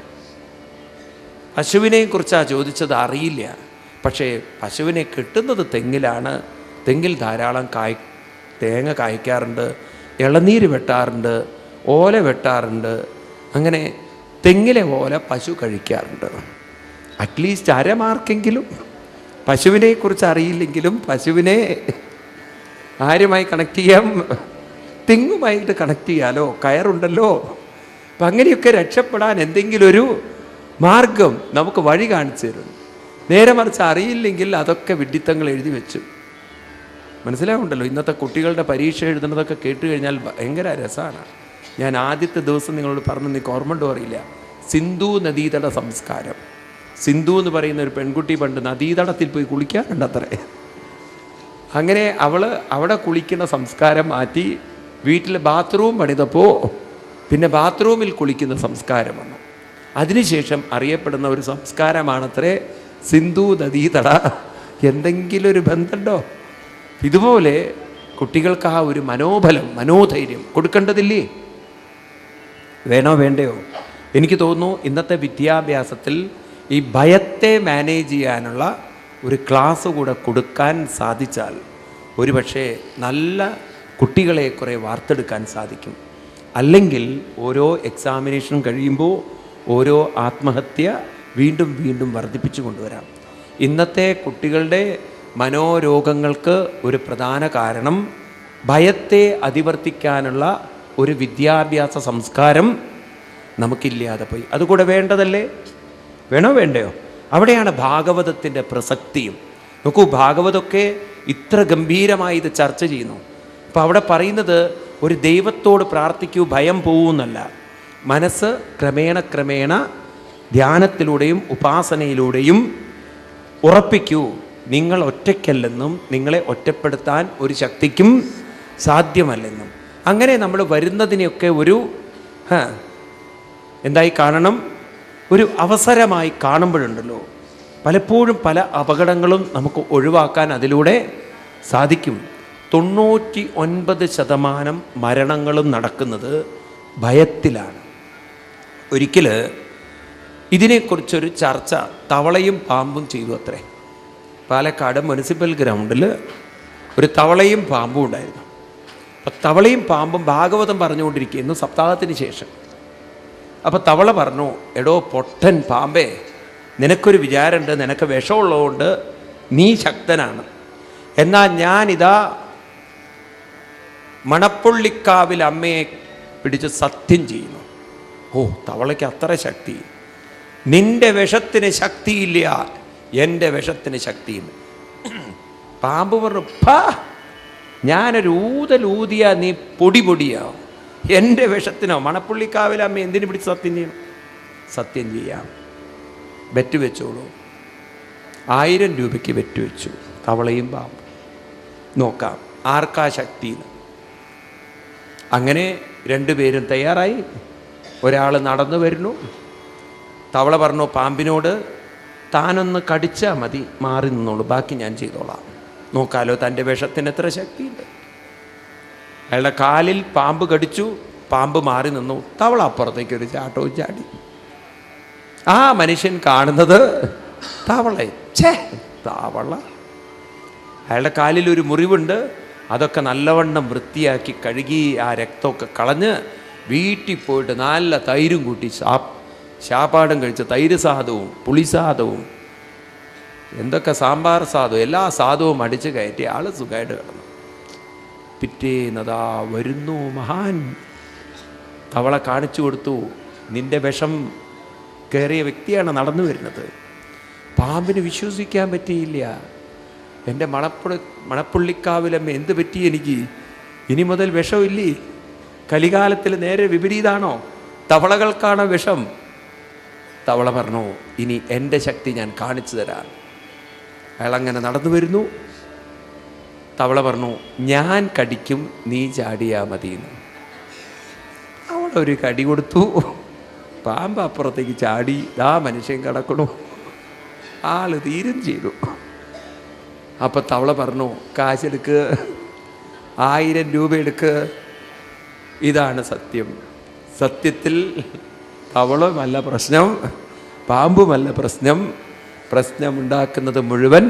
പശുവിനെ കുറിച്ചാണ് ചോദിച്ചത്, അറിയില്ല, പക്ഷേ പശുവിനെ കിട്ടുന്നത് തെങ്ങിലാണ്. തെങ്ങിൽ ധാരാളം തേങ്ങ കായ്ക്കാറുണ്ട്, ഇളനീര് വെട്ടാറുണ്ട്, ഓല വെട്ടാറുണ്ട്. അങ്ങനെ തെങ്ങിലെ ഓല പശു കഴിക്കാറുണ്ട്. അറ്റ്ലീസ്റ്റ് അരമാർക്കെങ്കിലും പശുവിനെക്കുറിച്ച് അറിയില്ലെങ്കിലും പശുവിനെ ആരുമായി കണക്ട് ചെയ്യാം? തെങ്ങുമായിട്ട് കണക്ട് ചെയ്യാലോ, കയറുണ്ടല്ലോ. അപ്പം അങ്ങനെയൊക്കെ രക്ഷപ്പെടാൻ എന്തെങ്കിലും ഒരു മാർഗം നമുക്ക് വഴി കാണിച്ചു തരും. നേരെ മറിച്ച് അറിയില്ലെങ്കിൽ അതൊക്കെ വിഡ്ഢിത്തങ്ങൾ എഴുതി വെച്ചു. മനസ്സിലാവുണ്ടല്ലോ. ഇന്നത്തെ കുട്ടികളുടെ പരീക്ഷ എഴുതുന്നതൊക്കെ കേട്ട് കഴിഞ്ഞാൽ ഭയങ്കര രസമാണ്. ഞാൻ ആദ്യത്തെ ദിവസം നിങ്ങളോട് പറഞ്ഞു, നിങ്ങൾക്ക് ഓർമ്മണ്ടോ അറിയില്ല, സിന്ധു നദീതട സംസ്കാരം. സിന്ധു എന്ന് പറയുന്ന ഒരു പെൺകുട്ടി പണ്ട് നദീതടത്തിൽ പോയി കുളിക്കാറുണ്ട് അത്രേ. അങ്ങനെ അവിടെ കുളിക്കുന്ന സംസ്കാരം മാറ്റി വീട്ടിൽ ബാത്റൂം പണിതപ്പോൾ പിന്നെ ബാത്റൂമിൽ കുളിക്കുന്ന സംസ്കാരം വന്നു. അതിനുശേഷം അറിയപ്പെടുന്ന ഒരു സംസ്കാരമാണത്രേ സിന്ധു നദീതട. എന്തെങ്കിലും ഒരു ബന്ധമുണ്ടോ? ഇതുപോലെ കുട്ടികൾക്ക് ആ ഒരു മനോബലം, മനോധൈര്യം കൊടുക്കേണ്ടതില്ലേ? വേണോ വേണ്ടയോ? എനിക്ക് തോന്നുന്നു ഇന്നത്തെ വിദ്യാഭ്യാസത്തിൽ ഈ ഭയത്തെ മാനേജ് ചെയ്യാനുള്ള ഒരു ക്ലാസ് കൂടെ കൊടുക്കാൻ സാധിച്ചാൽ ഒരുപക്ഷെ നല്ല കുട്ടികളെ കുറേ വാർത്തെടുക്കാൻ സാധിക്കും. അല്ലെങ്കിൽ ഓരോ എക്സാമിനേഷൻ കഴിയുമ്പോൾ ഓരോ ആത്മഹത്യ വീണ്ടും വീണ്ടും വർദ്ധിപ്പിച്ചു കൊണ്ടുവരാം. ഇന്നത്തെ കുട്ടികളുടെ മനോരോഗങ്ങൾക്ക് ഒരു പ്രധാന കാരണം ഭയത്തെ അതിവർത്തിക്കാനുള്ള ഒരു വിദ്യാഭ്യാസ സംസ്കാരം നമുക്കില്ലാതെ പോയി. അതുകൂടെ വേണ്ടതല്ലേ? വേണോ വേണ്ടയോ? അവിടെയാണ് ഭാഗവതത്തിൻ്റെ പ്രസക്തിയും. നോക്കൂ, ഭാഗവതമൊക്കെ ഇത്ര ഗംഭീരമായി ഇത് ചർച്ച ചെയ്യുന്നു. അപ്പോൾ അവിടെ പറയുന്നത് ഒരു ദൈവത്തോട് പ്രാർത്ഥിക്കൂ, ഭയം പോവുന്നല്ല. മനസ്സ് ക്രമേണ ധ്യാനത്തിലൂടെയും ഉപാസനയിലൂടെയും ഉറപ്പിക്കൂ, നിങ്ങൾ ഒറ്റയ്ക്കല്ലെന്നും നിങ്ങളെ ഒറ്റപ്പെടുത്താൻ ഒരു ശക്തിക്കും സാധ്യമല്ലെന്നും. അങ്ങനെ നമ്മൾ വരുന്നതിനെയൊക്കെ ഒരു എന്തായി കാണണം? ഒരു അവസരമായി കാണുമ്പോഴുണ്ടല്ലോ പലപ്പോഴും പല അപകടങ്ങളും നമുക്ക് ഒഴിവാക്കാൻ അതിലൂടെ സാധിക്കും. 99% മരണങ്ങളും നടക്കുന്നത് ഭയത്തിലാണ്. ഒരിക്കൽ ഇതിനെക്കുറിച്ചൊരു ചർച്ച തവളയും പാമ്പും ചെയ്തു അത്രേ. പാലക്കാട് മുനിസിപ്പൽ ഗ്രൗണ്ടിൽ ഒരു തവളയും പാമ്പും ഉണ്ടായിരുന്നു. അപ്പം തവളയും പാമ്പും ഭാഗവതം പറഞ്ഞുകൊണ്ടിരിക്കുന്നു സപ്താഹത്തിന് ശേഷം. അപ്പം തവള പറഞ്ഞു, എടോ പൊട്ടൻ പാമ്പേ, നിനക്കൊരു വിചാരമുണ്ട്, നിനക്ക് വിഷമുള്ളതുകൊണ്ട് നീ ശക്തനാണ്. എന്നാൽ ഞാനിതാ മണപ്പുള്ളിക്കാവിൽ അമ്മയെ പിടിച്ച് സത്യം ചെയ്യുന്നു. ഓ, തവളയ്ക്ക് അത്ര ശക്തി. നിന്റെ വിഷത്തിന് ശക്തിയില്ല, എൻ്റെ വിഷത്തിന് ശക്തിയുണ്ട്. പാമ്പ് പറഞ്ഞു, ഞാനൊരു ഊതലൂതിയ നീ പൊടിയാവും. എൻ്റെ വിഷത്തിനോ? മണപ്പുള്ളിക്കാവിൽ അമ്മ എന്തിനു പിടിച്ച് സത്യം ചെയ്യണം? സത്യം ചെയ്യാം, ബെറ്റ് വെച്ചോളൂ. 1000 രൂപയ്ക്ക് ബെറ്റ് വെച്ചു തവളയും പാമ്പും. നോക്കാം ആർക്കാ ശക്തി. അങ്ങനെ രണ്ടുപേരും തയ്യാറായി. ഒരാൾ നടന്നു വരുന്നു. തവള പറഞ്ഞു പാമ്പിനോട്, താനൊന്ന് കടിച്ചാൽ മതി, മാറി നിന്നോളൂ, ബാക്കി ഞാൻ ചെയ്തോളാം. നോക്കാലോ തൻ്റെ വിഷത്തിന് എത്ര ശക്തിയുണ്ട്. അയാളുടെ കാലിൽ പാമ്പ് കടിച്ചു, പാമ്പ് മാറി നിന്നു. തവള അപ്പുറത്തേക്ക് ഒരു ചാട്ടവും ചാടി. ആ മനുഷ്യൻ കാണുന്നത് തവള. അയാളുടെ കാലിൽ ഒരു മുറിവുണ്ട്. അതൊക്കെ നല്ലവണ്ണം വൃത്തിയാക്കി കഴുകി ആ രക്തമൊക്കെ കളഞ്ഞ് വീട്ടിൽ പോയിട്ട് നല്ല തൈരും കൂട്ടി ശാപ്പാടും കഴിച്ച്, തൈര് സാധവും പുളി സാധവും എന്തൊക്കെ സാമ്പാർ സാധവും എല്ലാ സാധവും അടിച്ച് കയറ്റി ആൾ സുഖമായിട്ട് കിടന്നു. പിറ്റേന്നതാ വരുന്നു മഹാൻ. തവള കാണിച്ചു കൊടുത്തു, നിന്റെ വിഷം കയറിയ വ്യക്തിയാണ് നടന്നു വരുന്നത്. പാമ്പിന് വിശ്വസിക്കാൻ പറ്റിയില്ല. എൻ്റെ മണപ്പുള്ളിക്കാവിലമ്മ എന്ത് പറ്റി എനിക്ക്? ഇനി മുതൽ വിഷമില്ലേ? കലികാലത്തിൽ നേരെ വിപരീതാണോ? തവളകൾക്കാണോ വിഷം? തവള പറഞ്ഞു, ഇനി എൻ്റെ ശക്തി ഞാൻ കാണിച്ചു തരാം. അയാളങ്ങനെ നടന്നു വരുന്നു. തവള പറഞ്ഞു, ഞാൻ കടിക്കും, നീ ചാടിയാ മതിയെന്ന്. അവളൊരു കടി കൊടുത്തു, പാമ്പ് അപ്പുറത്തേക്ക് ചാടി, ദാ മനുഷ്യൻ കിടക്കണു, ആള് തീരും ചെയ്തു. അപ്പം തവള പറഞ്ഞു, കാശെടുക്ക്, 1000 രൂപ എടുക്ക്, ഇതാണ് സത്യം. സത്യത്തിൽ തവളമല്ല പ്രശ്നം, പാമ്പുമല്ല പ്രശ്നം, പ്രശ്നമുണ്ടാക്കുന്നത് മുഴുവൻ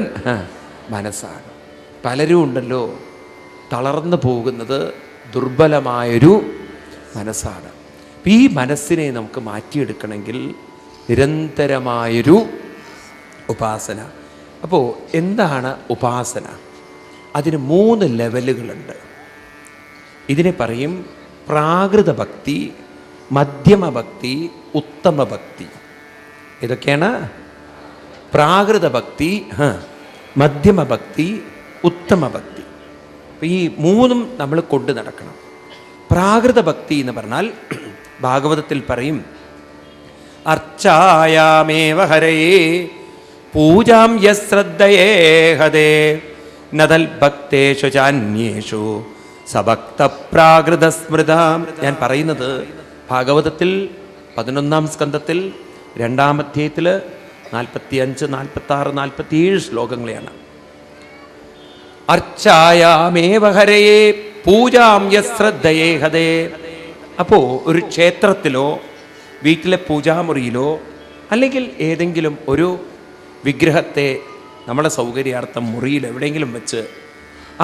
മനസ്സാണ്. പലരും ഉണ്ടല്ലോ തളർന്നു പോകുന്നത് ദുർബലമായൊരു മനസ്സാണ്. ഈ മനസ്സിനെ നമുക്ക് മാറ്റിയെടുക്കണമെങ്കിൽ നിരന്തരമായൊരു ഉപാസന. അപ്പോൾ എന്താണ് ഉപാസന? അതിന് 3 ലെവലുകളുണ്ട്. ഇതിനെ പറയും പ്രാകൃത ഭക്തി, മധ്യമ ഭക്തി, ഉത്തമ ഭക്തി. ഇതൊക്കെയാണ് പ്രാകൃത ഭക്തി, മധ്യമ ഭക്തി, ഉത്തമ ഭക്തി. അപ്പം ഈ 3ഉം നമ്മൾ കൊണ്ടു നടക്കണം. പ്രാകൃത ഭക്തി എന്ന് പറഞ്ഞാൽ ഭാഗവതത്തിൽ പറയും, അർച്ചായാമേവ ഹരയേ പൂജാം യശ്രദ്ധയേ ഹദേ നദൽ ഭക്തേഷു ചാന്യേഷു സഭക്ത പ്രാകൃത സ്മൃതാം. ഞാൻ പറയുന്നത് ഭാഗവതത്തിൽ 11-ാം സ്കന്ധത്തിൽ 2-ാം അധ്യായത്തിൽ 45, 46, 47 ശ്ലോകങ്ങളെയാണ്. അർച്ചായാമേവ ഹരയേ പൂജാം യശ്രദ്ധയേ ഹദേ. അപ്പോൾ ഒരു ക്ഷേത്രത്തിലോ വീട്ടിലെ പൂജാമുറിയിലോ അല്ലെങ്കിൽ ഏതെങ്കിലും ഒരു വിഗ്രഹത്തെ നമ്മുടെ സൗകര്യാർത്ഥം മുറിയിൽ എവിടെയെങ്കിലും വെച്ച്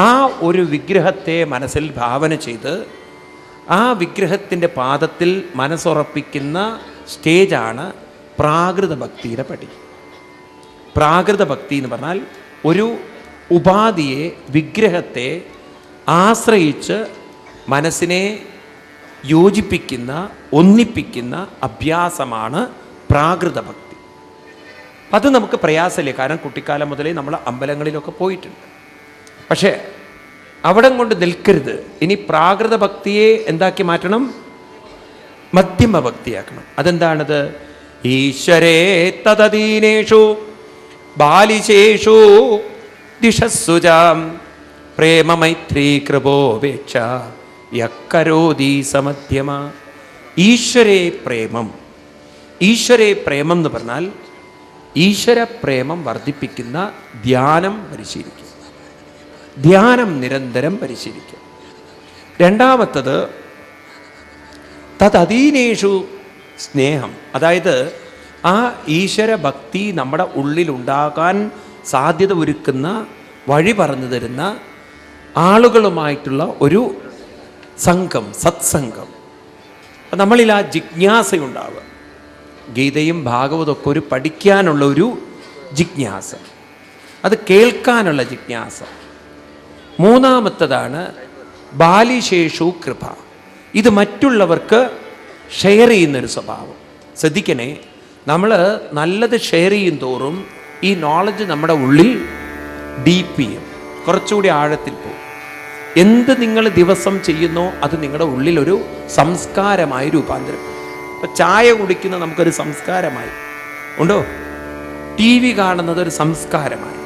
ആ ഒരു വിഗ്രഹത്തെ മനസ്സിൽ ഭാവന ചെയ്ത് ആ വിഗ്രഹത്തിൻ്റെ പാദത്തിൽ മനസ്സുറപ്പിക്കുന്ന സ്റ്റേജാണ് പ്രാകൃത ഭക്തിയുടെ പടി. പ്രാകൃത ഭക്തി എന്ന് പറഞ്ഞാൽ ഒരു ഉപാധിയെ, വിഗ്രഹത്തെ ആശ്രയിച്ച് മനസ്സിനെ യോജിപ്പിക്കുന്ന, ഒന്നിപ്പിക്കുന്ന അഭ്യാസമാണ് പ്രാകൃത ഭക്തി. അത് നമുക്ക് പ്രയാസമില്ല, കാരണം കുട്ടിക്കാലം മുതലേ നമ്മൾ അമ്പലങ്ങളിലൊക്കെ പോയിട്ടുണ്ട്. പക്ഷേ അവിടം കൊണ്ട് നിൽക്കരുത്. ഇനി പ്രാകൃത ഭക്തിയെ എന്താക്കി മാറ്റണം? മധ്യമ ഭക്തിയാക്കണം. അതെന്താണത്? ഈശ്വരേ തദീനേഷു ബാലിശേഷു ദിശസ്സുജാം പ്രേമമൈത്രീ കൃപോപേക്ഷ യക്കരോദീ സമധ്യമ. ഈശ്വരേ പ്രേമം. ഈശ്വരേ പ്രേമം എന്ന് പറഞ്ഞാൽ ഈശ്വര പ്രേമം വർദ്ധിപ്പിക്കുന്ന ധ്യാനം പരിശീലിക്കുക. ധ്യാനം നിരന്തരം പരിശീലിക്കുക. രണ്ടാമത്തത് തദീനേഷു സ്നേഹം. അതായത് ആ ഈശ്വര ഭക്തി നമ്മുടെ ഉള്ളിലുണ്ടാകാൻ സാധ്യത ഒരുക്കുന്ന, വഴി പറഞ്ഞു തരുന്ന ആളുകളുമായിട്ടുള്ള ഒരു സംഘം, സത്സംഗം. നമ്മളിൽ ആ ജിജ്ഞാസയുണ്ടാവുക. ഗീതയും ഭാഗവതമൊക്കെ ഒരു പഠിക്കാനുള്ള ഒരു ജിജ്ഞാസ, അത് കേൾക്കാനുള്ള ജിജ്ഞാസ. മൂന്നാമത്തതാണ് ബാലിശേഷു കൃപ. ഇത് മറ്റുള്ളവർക്ക് ഷെയർ ചെയ്യുന്നൊരു സ്വഭാവം. ശ്രദ്ധിക്കണേ, നമ്മൾ നല്ലത് ഷെയർ ചെയ്യും തോറും ഈ നോളജ് നമ്മുടെ ഉള്ളിൽ ഡീപ്പ് ചെയ്യും, കുറച്ചുകൂടി ആഴത്തിൽ പോകും. എന്ത് നിങ്ങൾ ദിവസം ചെയ്യുന്നോ അത് നിങ്ങളുടെ ഉള്ളിലൊരു സംസ്കാരമായി രൂപാന്തരപ്പെടും. ഇപ്പം ചായ കുടിക്കുന്ന നമുക്കൊരു സംസ്കാരമായി ഉണ്ടോ? TV കാണുന്നത് ഒരു സംസ്കാരമായി,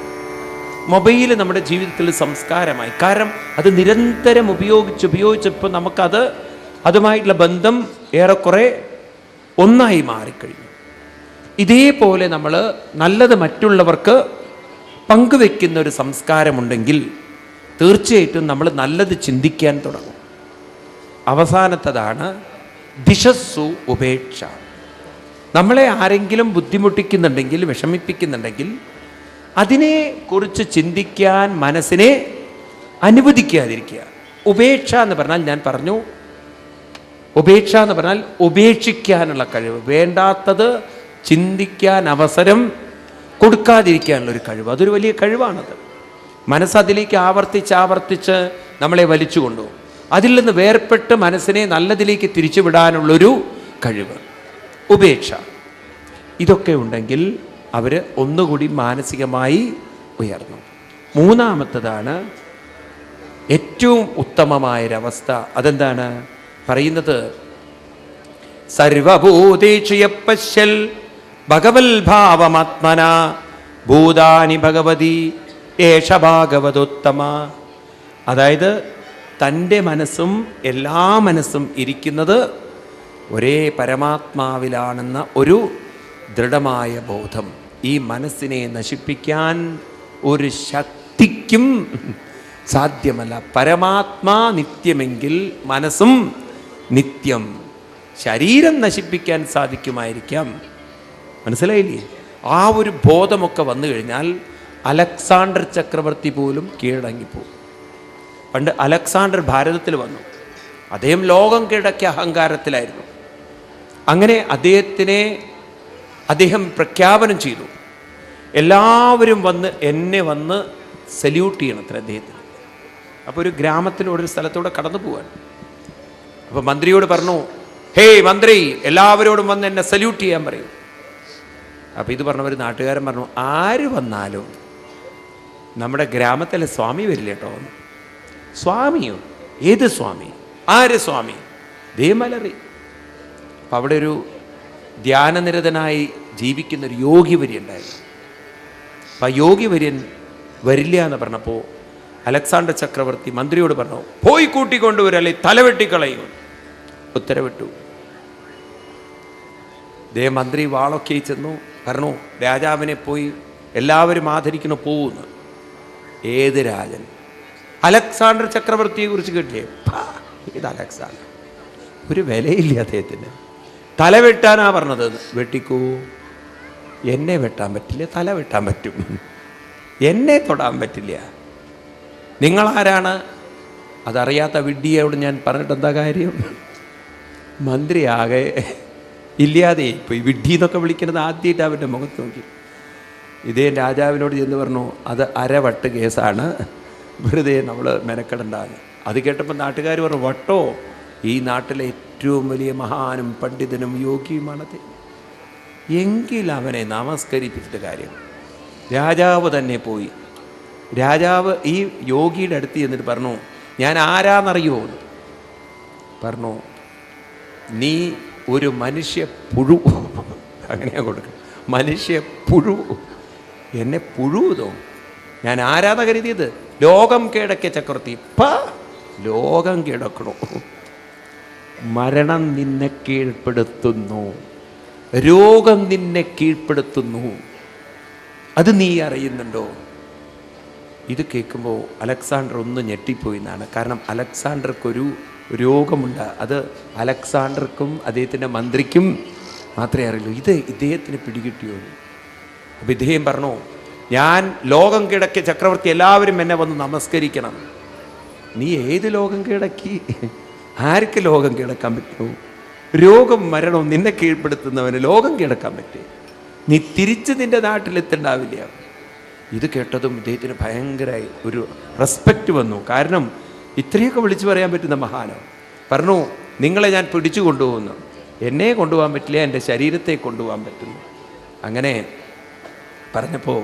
മൊബൈൽ നമ്മുടെ ജീവിതത്തിൽ സംസ്കാരമായി. കാരണം അത് നിരന്തരം ഉപയോഗിച്ചപ്പോൾ നമുക്കത്, അതുമായിട്ടുള്ള ബന്ധം ഏറെക്കുറെ ഒന്നായി മാറിക്കഴിഞ്ഞു. ഇതേപോലെ നമ്മൾ നല്ലത് മറ്റുള്ളവർക്ക് പങ്കുവെക്കുന്ന ഒരു സംസ്കാരമുണ്ടെങ്കിൽ തീർച്ചയായിട്ടും നമ്മൾ നല്ലത് ചിന്തിക്കാൻ തുടങ്ങും. അവസാനത്തതാണ് ദിശസ്സു ഉപേക്ഷ. നമ്മളെ ആരെങ്കിലും ബുദ്ധിമുട്ടിക്കുന്നുണ്ടെങ്കിൽ, വിഷമിപ്പിക്കുന്നുണ്ടെങ്കിൽ അതിനെക്കുറിച്ച് ചിന്തിക്കാൻ മനസ്സിനെ അനുവദിക്കാതിരിക്കുക. ഉപേക്ഷ എന്ന് പറഞ്ഞാൽ, ഞാൻ പറഞ്ഞു, ഉപേക്ഷ എന്ന് പറഞ്ഞാൽ ഉപേക്ഷിക്കാനുള്ള കഴിവ്, വേണ്ടാത്തത് ചിന്തിക്കാൻ അവസരം കൊടുക്കാതിരിക്കാനുള്ളൊരു കഴിവ്. അതൊരു വലിയ കഴിവാണത്. മനസ്സതിലേക്ക് ആവർത്തിച്ച് നമ്മളെ വലിച്ചു കൊണ്ടുപോകും. അതിൽ നിന്ന് വേർപെട്ട് മനസ്സിനെ നല്ലതിലേക്ക് തിരിച്ചുവിടാനുള്ളൊരു കഴിവ്, ഉപേക്ഷ. ഇതൊക്കെ ഉണ്ടെങ്കിൽ അവർ ഒന്നുകൂടി മാനസികമായി ഉയർന്നു. മൂന്നാമത്തതാണ് ഏറ്റവും ഉത്തമമായൊരവസ്ഥ. അതെന്താണ് പറയുന്നത്? സർവഭൂതേഷു യപ്പശ്യൽ ഭഗവൽ ഭാവമാത്മന ഭൂതാനി ഭഗവതി ഏഷ ഭാഗവതോത്തമ. അതായത് തൻ്റെ മനസ്സും എല്ലാ മനസ്സും ഇരിക്കുന്നത് ഒരേ പരമാത്മാവിലാണെന്ന ഒരു ദൃഢമായ ബോധം. ഈ മനസ്സിനെ നശിപ്പിക്കാൻ ഒരു ശക്തിക്കും സാധ്യമല്ല. പരമാത്മാ നിത്യമെങ്കിൽ മനസ്സും നിത്യം. ശരീരം നശിപ്പിക്കാൻ സാധിക്കുമായിരിക്കാം, മനസ്സിലായില്ലേ? ആ ഒരു ബോധമൊക്കെ വന്നു കഴിഞ്ഞാൽ അലക്സാണ്ടർ ചക്രവർത്തി പോലും കീഴടങ്ങിപ്പോകും. പണ്ട് അലക്സാണ്ടർ ഭാരതത്തിൽ വന്നു. അദ്ദേഹം ലോകം കീഴടക്കിയ അഹങ്കാരത്തിലായിരുന്നു. അങ്ങനെ അദ്ദേഹം പ്രഖ്യാപനം ചെയ്തു, എല്ലാവരും എന്നെ വന്ന് സല്യൂട്ട് ചെയ്യണത്ര അദ്ദേഹത്തിന്. അപ്പോൾ ഒരു ഗ്രാമത്തിലൂടെ ഒരു സ്ഥലത്തൂടെ കടന്നു പോവാൻ. അപ്പോൾ മന്ത്രിയോട് പറഞ്ഞു, ഹേയ് മന്ത്രി, എല്ലാവരോടും വന്ന് എന്നെ സല്യൂട്ട് ചെയ്യാൻ പറയും. അപ്പോൾ ഇത് പറഞ്ഞവർ നാട്ടുകാരൻ പറഞ്ഞു, ആര് വന്നാലും നമ്മുടെ ഗ്രാമത്തിലെ സ്വാമി വരില്ല കേട്ടോ. സ്വാമിയോ? ഏത് സ്വാമി? ആര് സ്വാമി? ദേമലറി. അപ്പം അവിടെ ഒരു ധ്യാനനിരതനായി ജീവിക്കുന്നൊരു യോഗി വര്യൻ ഉണ്ടായിരുന്നു. അപ്പം ആ യോഗി വര്യൻ വരില്ല എന്ന് പറഞ്ഞപ്പോൾ അലക്സാണ്ടർ ചക്രവർത്തി മന്ത്രിയോട് പറഞ്ഞു, പോയി കൂട്ടിക്കൊണ്ടുവരല്ലേ, തലവെട്ടിക്കളയും. ഉത്തരവിട്ടു. മന്ത്രി വാളൊക്കെ ചെന്നു പറഞ്ഞു, രാജാവിനെ പോയി എല്ലാവരും ആദരിക്കുന്നു, പോകുന്നു. ഏത് രാജൻ? അലക്സാണ്ടർ ചക്രവർത്തിയെ കുറിച്ച് കേട്ടില്ലേ? ഇത് അലക്സാണ്ടർ, ഒരു വിലയില്ല അദ്ദേഹത്തിന്. തല വെട്ടാനാ പറഞ്ഞത്. വെട്ടിക്കൂ. എന്നെ വെട്ടാൻ പറ്റില്ല, തല വെട്ടാൻ പറ്റും, എന്നെ തൊടാൻ പറ്റില്ല. നിങ്ങളാരാണ്? അതറിയാത്ത വിഡ്ഢിയോട് ഞാൻ പറഞ്ഞിട്ട് എന്താ കാര്യം? മന്ത്രി ആകെ ഇല്ലാതെ ഇപ്പോൾ ഈ വിഡ്ഢി എന്നൊക്കെ വിളിക്കുന്നത് ആദ്യമായിട്ട് അവൻ്റെ മുഖത്ത് നോക്കി. ഇതേ രാജാവിനോട് ചെന്ന് പറഞ്ഞു, അത് അരവട്ട് കേസാണ്, വെറുതെ നമ്മൾ മെനക്കെടണ്ടാന്ന്. അത് കേട്ടപ്പോൾ നാട്ടുകാർ പറഞ്ഞു, വട്ടോ, ഈ നാട്ടിലെ ഏറ്റവും വലിയ മഹാനും പണ്ഡിതനും യോഗിയുമാണത്. എങ്കിൽ അവനെ നമസ്കരിപ്പിച്ചിട്ട് കാര്യം. രാജാവ് തന്നെ പോയി. രാജാവ് ഈ യോഗിയുടെ അടുത്ത് ചെന്നിട്ട് പറഞ്ഞു, ഞാൻ ആരാന്നറിയോ? പറഞ്ഞു, നീ ഒരു മനുഷ്യ പുഴു. അങ്ങനെയാ കൊടുക്കുക, മനുഷ്യ പുഴു. എന്നെ പുഴുതോ? ഞാൻ ആരാധ കരുതിയത്? ലോകം കീഴടക്കിയ ചക്രവർത്തി. ലോകം കീഴടക്കണോ? മരണം നിന്നെ കീഴ്പ്പെടുത്തുന്നു, രോഗം നിന്നെ കീഴ്പ്പെടുത്തുന്നു. അത് നീ അറിയുന്നുണ്ടോ? ഇത് കേൾക്കുമ്പോൾ അലക്സാണ്ടർ ഒന്ന് ഞെട്ടിപ്പോയി എന്നാണ്. കാരണം അലക്സാണ്ടർക്കൊരു രോഗമുണ്ട്. അത് അലക്സാണ്ടർക്കും അദ്ദേഹത്തിൻ്റെ മന്ത്രിക്കും മാത്രമേ അറിയുള്ളൂ. ഇത് ഇദ്ദേഹത്തിന് പിടികിട്ടിയോ? അപ്പോൾ ഇദ്ദേഹം പറഞ്ഞു, ഞാൻ ലോകം കീഴടക്കിയ ചക്രവർത്തി, എല്ലാവരും എന്നെ വന്ന് നമസ്കരിക്കണം. നീ ഏത് ലോകം കീഴടക്കി? ആർക്ക് ലോകം കീഴടക്കാൻ പറ്റുമോ? രോഗം മരണവും നിന്നെ കീഴ്പ്പെടുത്തുന്നവന് ലോകം കീഴടക്കാൻ പറ്റേ? നീ തിരിച്ച് നിൻ്റെ നാട്ടിലെത്തുണ്ടാവില്ല. ഇത് കേട്ടതും ഇദ്ദേഹത്തിന് ഭയങ്കരമായി ഒരു റെസ്പെക്റ്റ് വന്നു. കാരണം ഇത്രയൊക്കെ വിളിച്ചു പറയാൻ പറ്റുന്ന മഹാനോ. പറഞ്ഞു, നിങ്ങളെ ഞാൻ പിടിച്ചു കൊണ്ടുപോകുന്നു. എന്നെ കൊണ്ടുപോകാൻ പറ്റില്ല, എൻ്റെ ശരീരത്തെ കൊണ്ടുപോകാൻ പറ്റുന്നു. അങ്ങനെ പറഞ്ഞപ്പോൾ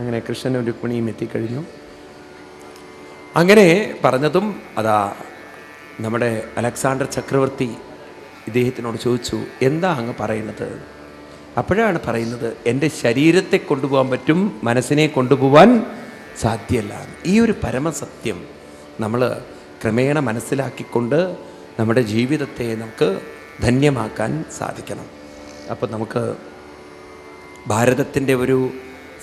അങ്ങനെ കൃഷ്ണനും രുക്മിണിയും എത്തിക്കഴിഞ്ഞു. അങ്ങനെ പറഞ്ഞതും അതാ നമ്മുടെ അലക്സാണ്ടർ ചക്രവർത്തി ഇദ്ദേഹത്തിനോട് ചോദിച്ചു, എന്താ അങ്ങ് പറയുന്നത്? അപ്പോഴാണ് പറയുന്നത്, എൻ്റെ ശരീരത്തെ കൊണ്ടുപോകാൻ പറ്റും, മനസ്സിനെ കൊണ്ടുപോകാൻ സാധ്യമല്ല. ഈ ഒരു പരമസത്യം നമ്മൾ ക്രമേണ മനസ്സിലാക്കിക്കൊണ്ട് നമ്മുടെ ജീവിതത്തെ നമുക്ക് ധന്യമാക്കാൻ സാധിക്കണം. അപ്പോൾ നമുക്ക് ഭാരതത്തിൻ്റെ ഒരു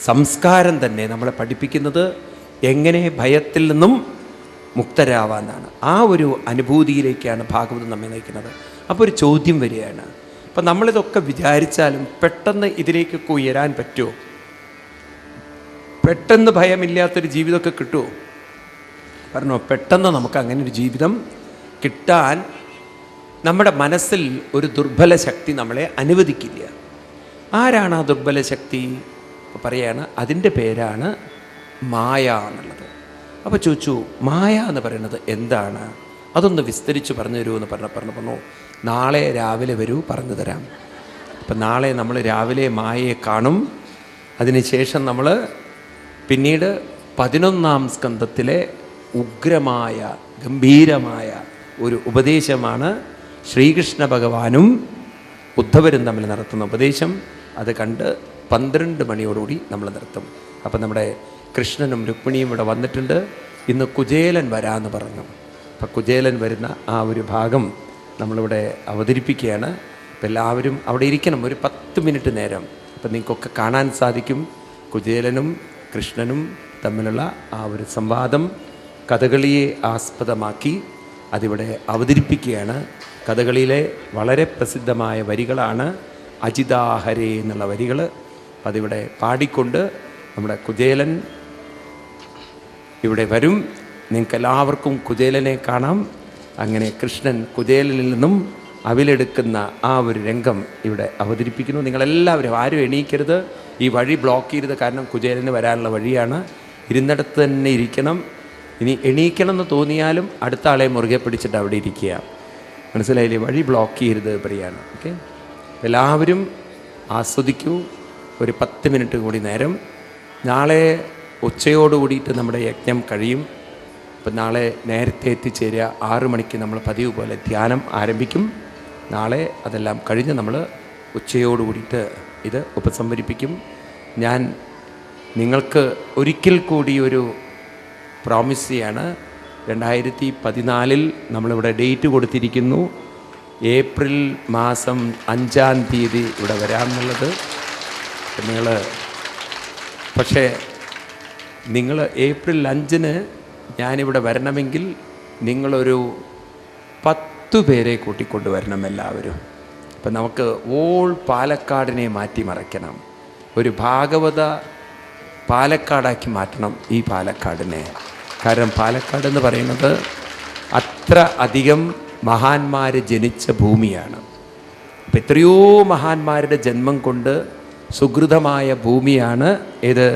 സംസ്കാരം തന്നെ നമ്മളെ പഠിപ്പിക്കുന്നത് എങ്ങനെ ഭയത്തിൽ നിന്നും മുക്തരാവാന്നാണ്. ആ ഒരു അനുഭൂതിയിലേക്കാണ് ഭാഗവതം നമ്മെ നയിക്കുന്നത്. അപ്പോൾ ഒരു ചോദ്യം വരികയാണ്, അപ്പം നമ്മളിതൊക്കെ വിചാരിച്ചാലും പെട്ടെന്ന് ഇതിലേക്കൊക്കെ ഉയരാൻ പറ്റുമോ? പെട്ടെന്ന് ഭയമില്ലാത്തൊരു ജീവിതമൊക്കെ കിട്ടുമോ? പറഞ്ഞു, പെട്ടെന്ന് നമുക്ക് അങ്ങനെ ഒരു ജീവിതം കിട്ടാൻ നമ്മുടെ മനസ്സിൽ ഒരു ദുർബല ശക്തി നമ്മളെ അനുവദിക്കില്ല. ആരാണ് ആ ദുർബല ശക്തി? അപ്പോൾ പറയാണ്, അതിൻ്റെ പേരാണ് മായ എന്നുള്ളത്. അപ്പോൾ ചോദിച്ചു, മായ എന്ന് പറയുന്നത് എന്താണ്? അതൊന്ന് വിസ്തരിച്ച് പറഞ്ഞു തരൂ എന്ന് പറഞ്ഞു. നാളെ രാവിലെ വരൂ, പറഞ്ഞു തരാം. അപ്പം നാളെ നമ്മൾ രാവിലെ മായയെ കാണും. അതിനുശേഷം നമ്മൾ പിന്നീട് 11-ാം സ്കന്ധത്തിലെ ഉഗ്രമായ ഗംഭീരമായ ഒരു ഉപദേശമാണ് ശ്രീകൃഷ്ണ ഭഗവാനും ഉദ്ധവരും തമ്മിൽ നടത്തുന്ന ഉപദേശം. അത് കണ്ട് 12 മണിയോടുകൂടി നമ്മൾ നിർത്തും. അപ്പം നമ്മുടെ കൃഷ്ണനും രുക്മിണിയും ഇവിടെ വന്നിട്ടുണ്ട്. ഇന്ന് കുചേലൻ വരാമെന്ന് പറഞ്ഞു. അപ്പം കുചേലൻ വരുന്ന ആ ഒരു ഭാഗം നമ്മളിവിടെ അവതരിപ്പിക്കുകയാണ്. അപ്പം എല്ലാവരും അവിടെ ഇരിക്കണം ഒരു 10 മിനിറ്റ് നേരം. അപ്പം നിങ്ങൾക്കൊക്കെ കാണാൻ സാധിക്കും കുചേലനും കൃഷ്ണനും തമ്മിലുള്ള ആ ഒരു സംവാദം കഥകളിയെ ആസ്പദമാക്കി അതിവിടെ അവതരിപ്പിക്കുകയാണ്. കഥകളിയിലെ വളരെ പ്രസിദ്ധമായ വരികളാണ് അജിതാഹരേ എന്നുള്ള വരികൾ. അതിവിടെ പാടിക്കൊണ്ട് നമ്മുടെ കുചേലൻ ഇവിടെ വരും. നിങ്ങൾക്കെല്ലാവർക്കും കുചേലനെ കാണാം. അങ്ങനെ കൃഷ്ണൻ കുചേലനിൽ നിന്നും അവിലെടുക്കുന്ന ആ ഒരു രംഗം ഇവിടെ അവതരിപ്പിക്കുന്നു. നിങ്ങളെല്ലാവരും ആരും എണീക്കരുത്, ഈ വഴി ബ്ലോക്ക് ചെയ്യരുത്. കാരണം കുചേലന് വരാനുള്ള വഴിയാണ്. ഇരുന്നിടത്ത് തന്നെ ഇരിക്കണം. ഇനി എണീക്കണം എന്ന് തോന്നിയാലും അടുത്ത ആളെ മുറുകെ പിടിച്ചിട്ട് അവിടെ ഇരിക്കുക. മനസ്സിലായില്ലേ? വഴി ബ്ലോക്ക് ചെയ്യരുത് പറയാണ്. ഓക്കെ, എല്ലാവരും ആസ്വദിക്കൂ. ഒരു 10 മിനിറ്റ് കൂടി നേരം. നാളെ ഉച്ചയോടുകൂടിയിട്ട് നമ്മുടെ യജ്ഞം കഴിയും. അപ്പം നാളെ നേരത്തെ എത്തിച്ചേരുക. 6 മണിക്ക് നമ്മൾ പതിവ് പോലെ ധ്യാനം ആരംഭിക്കും. നാളെ അതെല്ലാം കഴിഞ്ഞ് നമ്മൾ ഉച്ചയോടുകൂടിയിട്ട് ഇത് ഉപസംഹരിപ്പിക്കും. ഞാൻ നിങ്ങൾക്ക് ഒരിക്കൽ കൂടി ഒരു പ്രോമിസ് ചെയ്യാണ്. 2014 നമ്മളിവിടെ ഡേറ്റ് കൊടുത്തിരിക്കുന്നു. ഏപ്രിൽ മാസം 5-ാം തീയതി ഇവിടെ വരാമെന്നുള്ളത്. നിങ്ങൾ ഏപ്രിൽ 5-ന് ഞാനിവിടെ വരണമെങ്കിൽ നിങ്ങളൊരു 10 പേരെ കൂട്ടിക്കൊണ്ട് വരണം എല്ലാവരും. അപ്പം നമുക്ക് ഓൾ പാലക്കാടിനെ മാറ്റിമറിക്കണം. ഒരു ഭാഗവത പാലക്കാടാക്കി മാറ്റണം ഈ പാലക്കാടിനെ. കാരണം പാലക്കാട് എന്ന് പറയുന്നത് അത്ര അധികം മഹാന്മാർ ജനിച്ച ഭൂമിയാണ്. അപ്പം എത്രയോ മഹാന്മാരുടെ ജന്മം കൊണ്ട് സുഹൃതമായ ഭൂമിയാണ് ഏത്?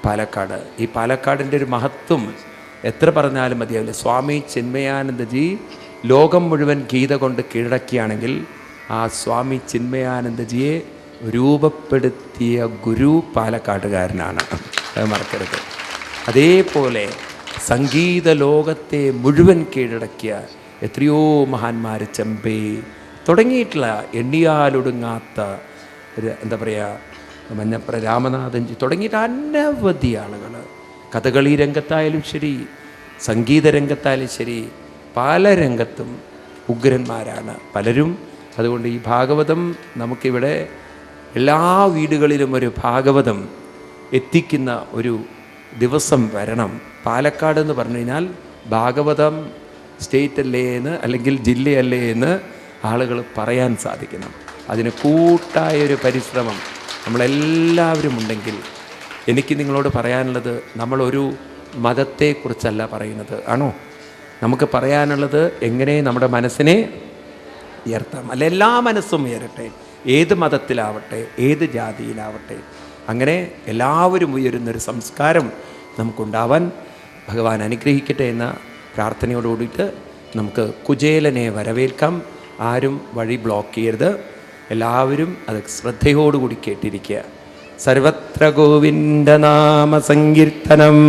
പാലക്കാട്. ഈ പാലക്കാടിൻ്റെ ഒരു മഹത്വം എത്ര പറഞ്ഞാലും മതിയാവില്ല. സ്വാമി ചിന്മയാനന്ദജി ലോകം മുഴുവൻ ഗീത കൊണ്ട് കീഴടക്കിയാണെങ്കിൽ ആ സ്വാമി ചിന്മയാനന്ദജിയെ രൂപപ്പെടുത്തിയ ഗുരു പാലക്കാട്ടുകാരനാണ്, അത് മറക്കരുത്. അതേപോലെ സംഗീത ലോകത്തെ മുഴുവൻ കീഴടക്കിയ എത്രയോ മഹാന്മാർ, ചെമ്പൈ തുടങ്ങിയിട്ടുള്ള എണ്ണിയാലൊടുങ്ങാത്ത എന്താ പറയുക, മഞ്ഞപ്ര രാമനാഥൻജി തുടങ്ങിയിട്ട് അനവധി ആളുകൾ കഥകളി രംഗത്തായാലും ശരി, സംഗീത രംഗത്തായാലും ശരി, പല രംഗത്തും ഉഗ്രന്മാരാണ് പലരും. അതുകൊണ്ട് ഈ ഭാഗവതം നമുക്കിവിടെ എല്ലാ വീടുകളിലും ഒരു ഭാഗവതം എത്തിക്കുന്ന ഒരു ദിവസം വരണം. പാലക്കാട് എന്ന് പറഞ്ഞു കഴിഞ്ഞാൽ ഭാഗവതം സ്റ്റേറ്റ് അല്ലേ എന്ന് അല്ലെങ്കിൽ ജില്ലയല്ലേ എന്ന് ആളുകൾ പറയാൻ സാധിക്കണം. അതിന് കൂട്ടായൊരു പരിശ്രമം നമ്മളെല്ലാവരും ഉണ്ടെങ്കിൽ, എനിക്ക് നിങ്ങളോട് പറയാനുള്ളത്, നമ്മളൊരു മതത്തെക്കുറിച്ചല്ല പറയുന്നത്, ആണോ? നമുക്ക് പറയാനുള്ളത് എങ്ങനെ നമ്മുടെ മനസ്സിനെ ഉയർത്താം. അല്ല, എല്ലാ മനസ്സും ഉയരട്ടെ, ഏത് മതത്തിലാവട്ടെ, ഏത് ജാതിയിലാവട്ടെ, അങ്ങനെ എല്ലാവരും ഉയരുന്നൊരു സംസ്കാരം നമുക്കുണ്ടാവാൻ ഭഗവാൻ അനുഗ്രഹിക്കട്ടെ എന്ന പ്രാർത്ഥനയോടുകൂടിയിട്ട് നമുക്ക് കുചേലനെ വരവേൽക്കാം. ആരും വഴി ബ്ലോക്ക് ചെയ്യരുത്. എല്ലാവരും അത് ശ്രദ്ധയോടുകൂടി കേട്ടിരിക്കുക. സർവത്ര ഗോവിന്ദ നാമ സങ്കീർത്തനം.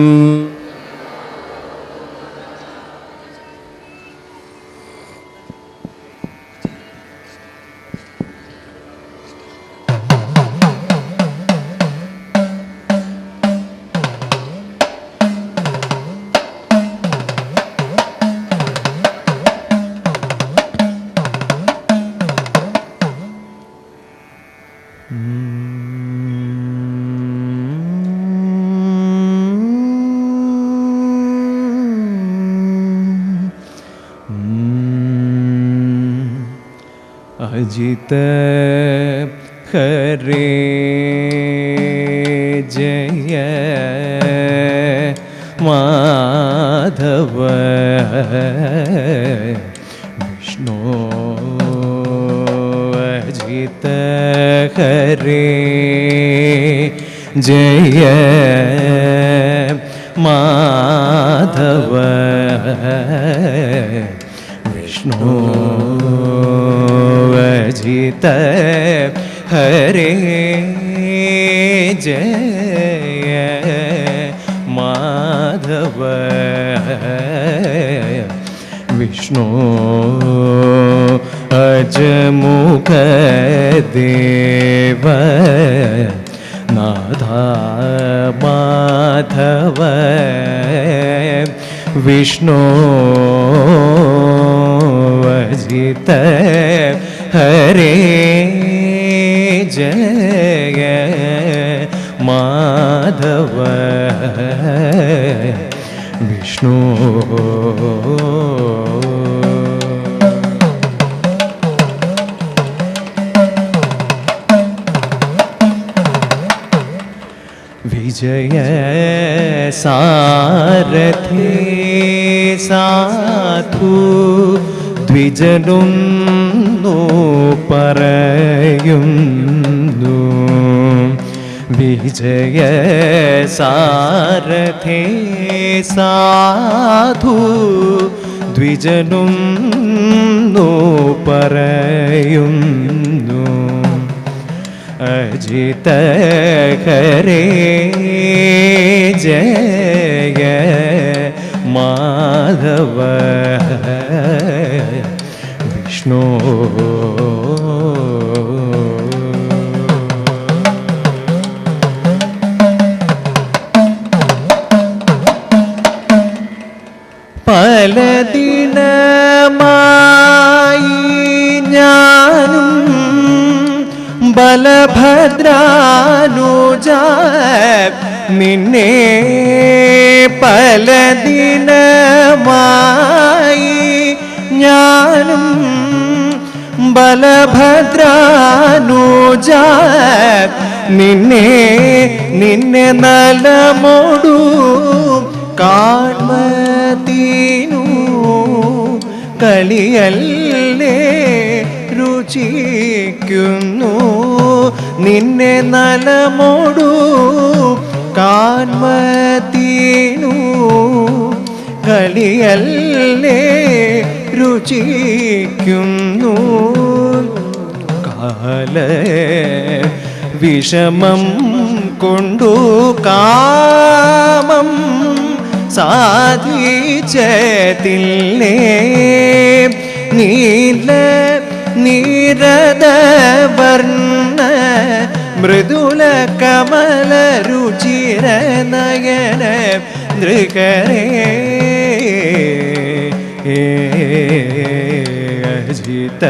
अजित हरे जय माधव विष्णु अजित हरे जय माधव विष्णु अजित हरे जय माधव विष्णु अजमुख देव नाथ माधव വിഷ്ണു അജിത ഹരേ ജയ മാധവ വിഷ്ണു വിജയ സാരഥി സാധു ദ്വിജനൊന്നു പറയുന്നു വിജയ സാരഥി സാധു ദ്വിജനൊന്നു പറയുന്നു അജിത ഹരേ ജയ മാധവ വിഷ്ണു പല ദിനമായി ഞാനും ബലഭദ്രാനുജ നിന്നെ പല ദിനമായി ഞാനും ബലഭദ്രാനുജ നിന്നെ നലമോടു കാൺമതീനു കളിയല്ലേ രുചിക്കുന്നു നിന്നെ നലമോടു കാൺമതീനു കളിയല്ലേ രുചിക്കുന്നു കാല വിഷമം കൊണ്ടു കാമം സാധിച്ചതില്ലേ നീല നീരദവർണ്ണ മൃദുല കമല രുചിര നയന നൃകരേ അജിത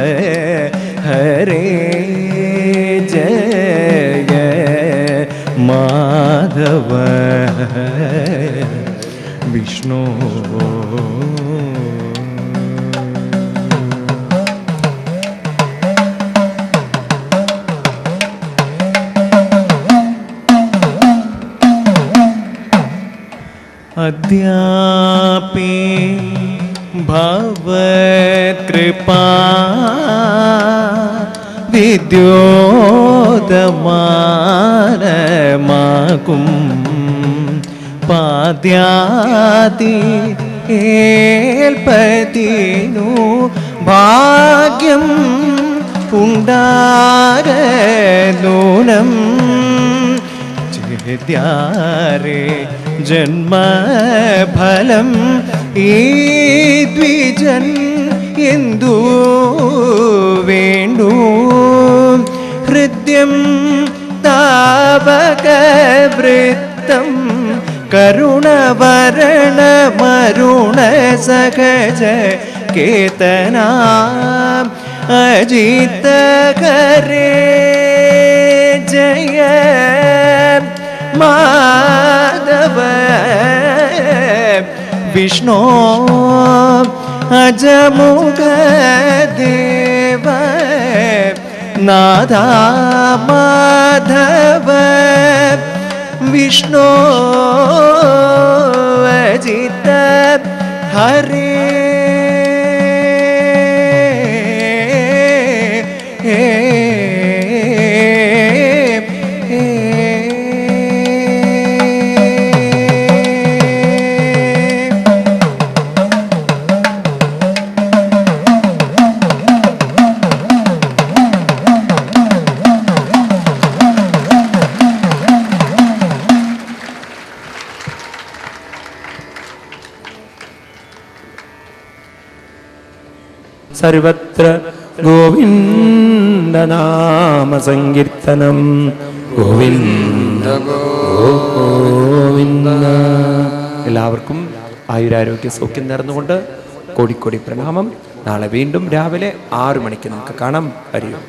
ഹരേ ജയ മാധവ വിഷ്ണു അദ്യാപി ഭവത്കൃപാ വിദ്യോതമാനമാകും പാദ്യാതി ഏൽപതിനു ഭാഗ്യം ഉണ്ടാകനൂനം ചേദ്യാരേ ജന്മഫലം ഈ ദ്വിജൻ എന്തു വേണ്ടു ഹൃദ്യം താപകവൃത്തം കരുണവരണ മരുണ സഹജ കേതനാ അജിത ഹരേ ജയ മാധവ വിഷ്ണു അജമുഖ ദേവ നാഥ മാധവ വിഷ്ണു അജിത ഹരേ സർവത്ര ഗോവിന്ദനാമ സങ്കീർത്തനം ഗോവിന്ദ ഗോവിന്ദ. എല്ലാവർക്കും ആയുരാരോഗ്യ സൗഖ്യം നേർന്നുകൊണ്ട് കോടിക്കോടി പ്രണാമം. നാളെ വീണ്ടും രാവിലെ 6 മണിക്ക് നമുക്ക് കാണാം. ഹരി ഓം.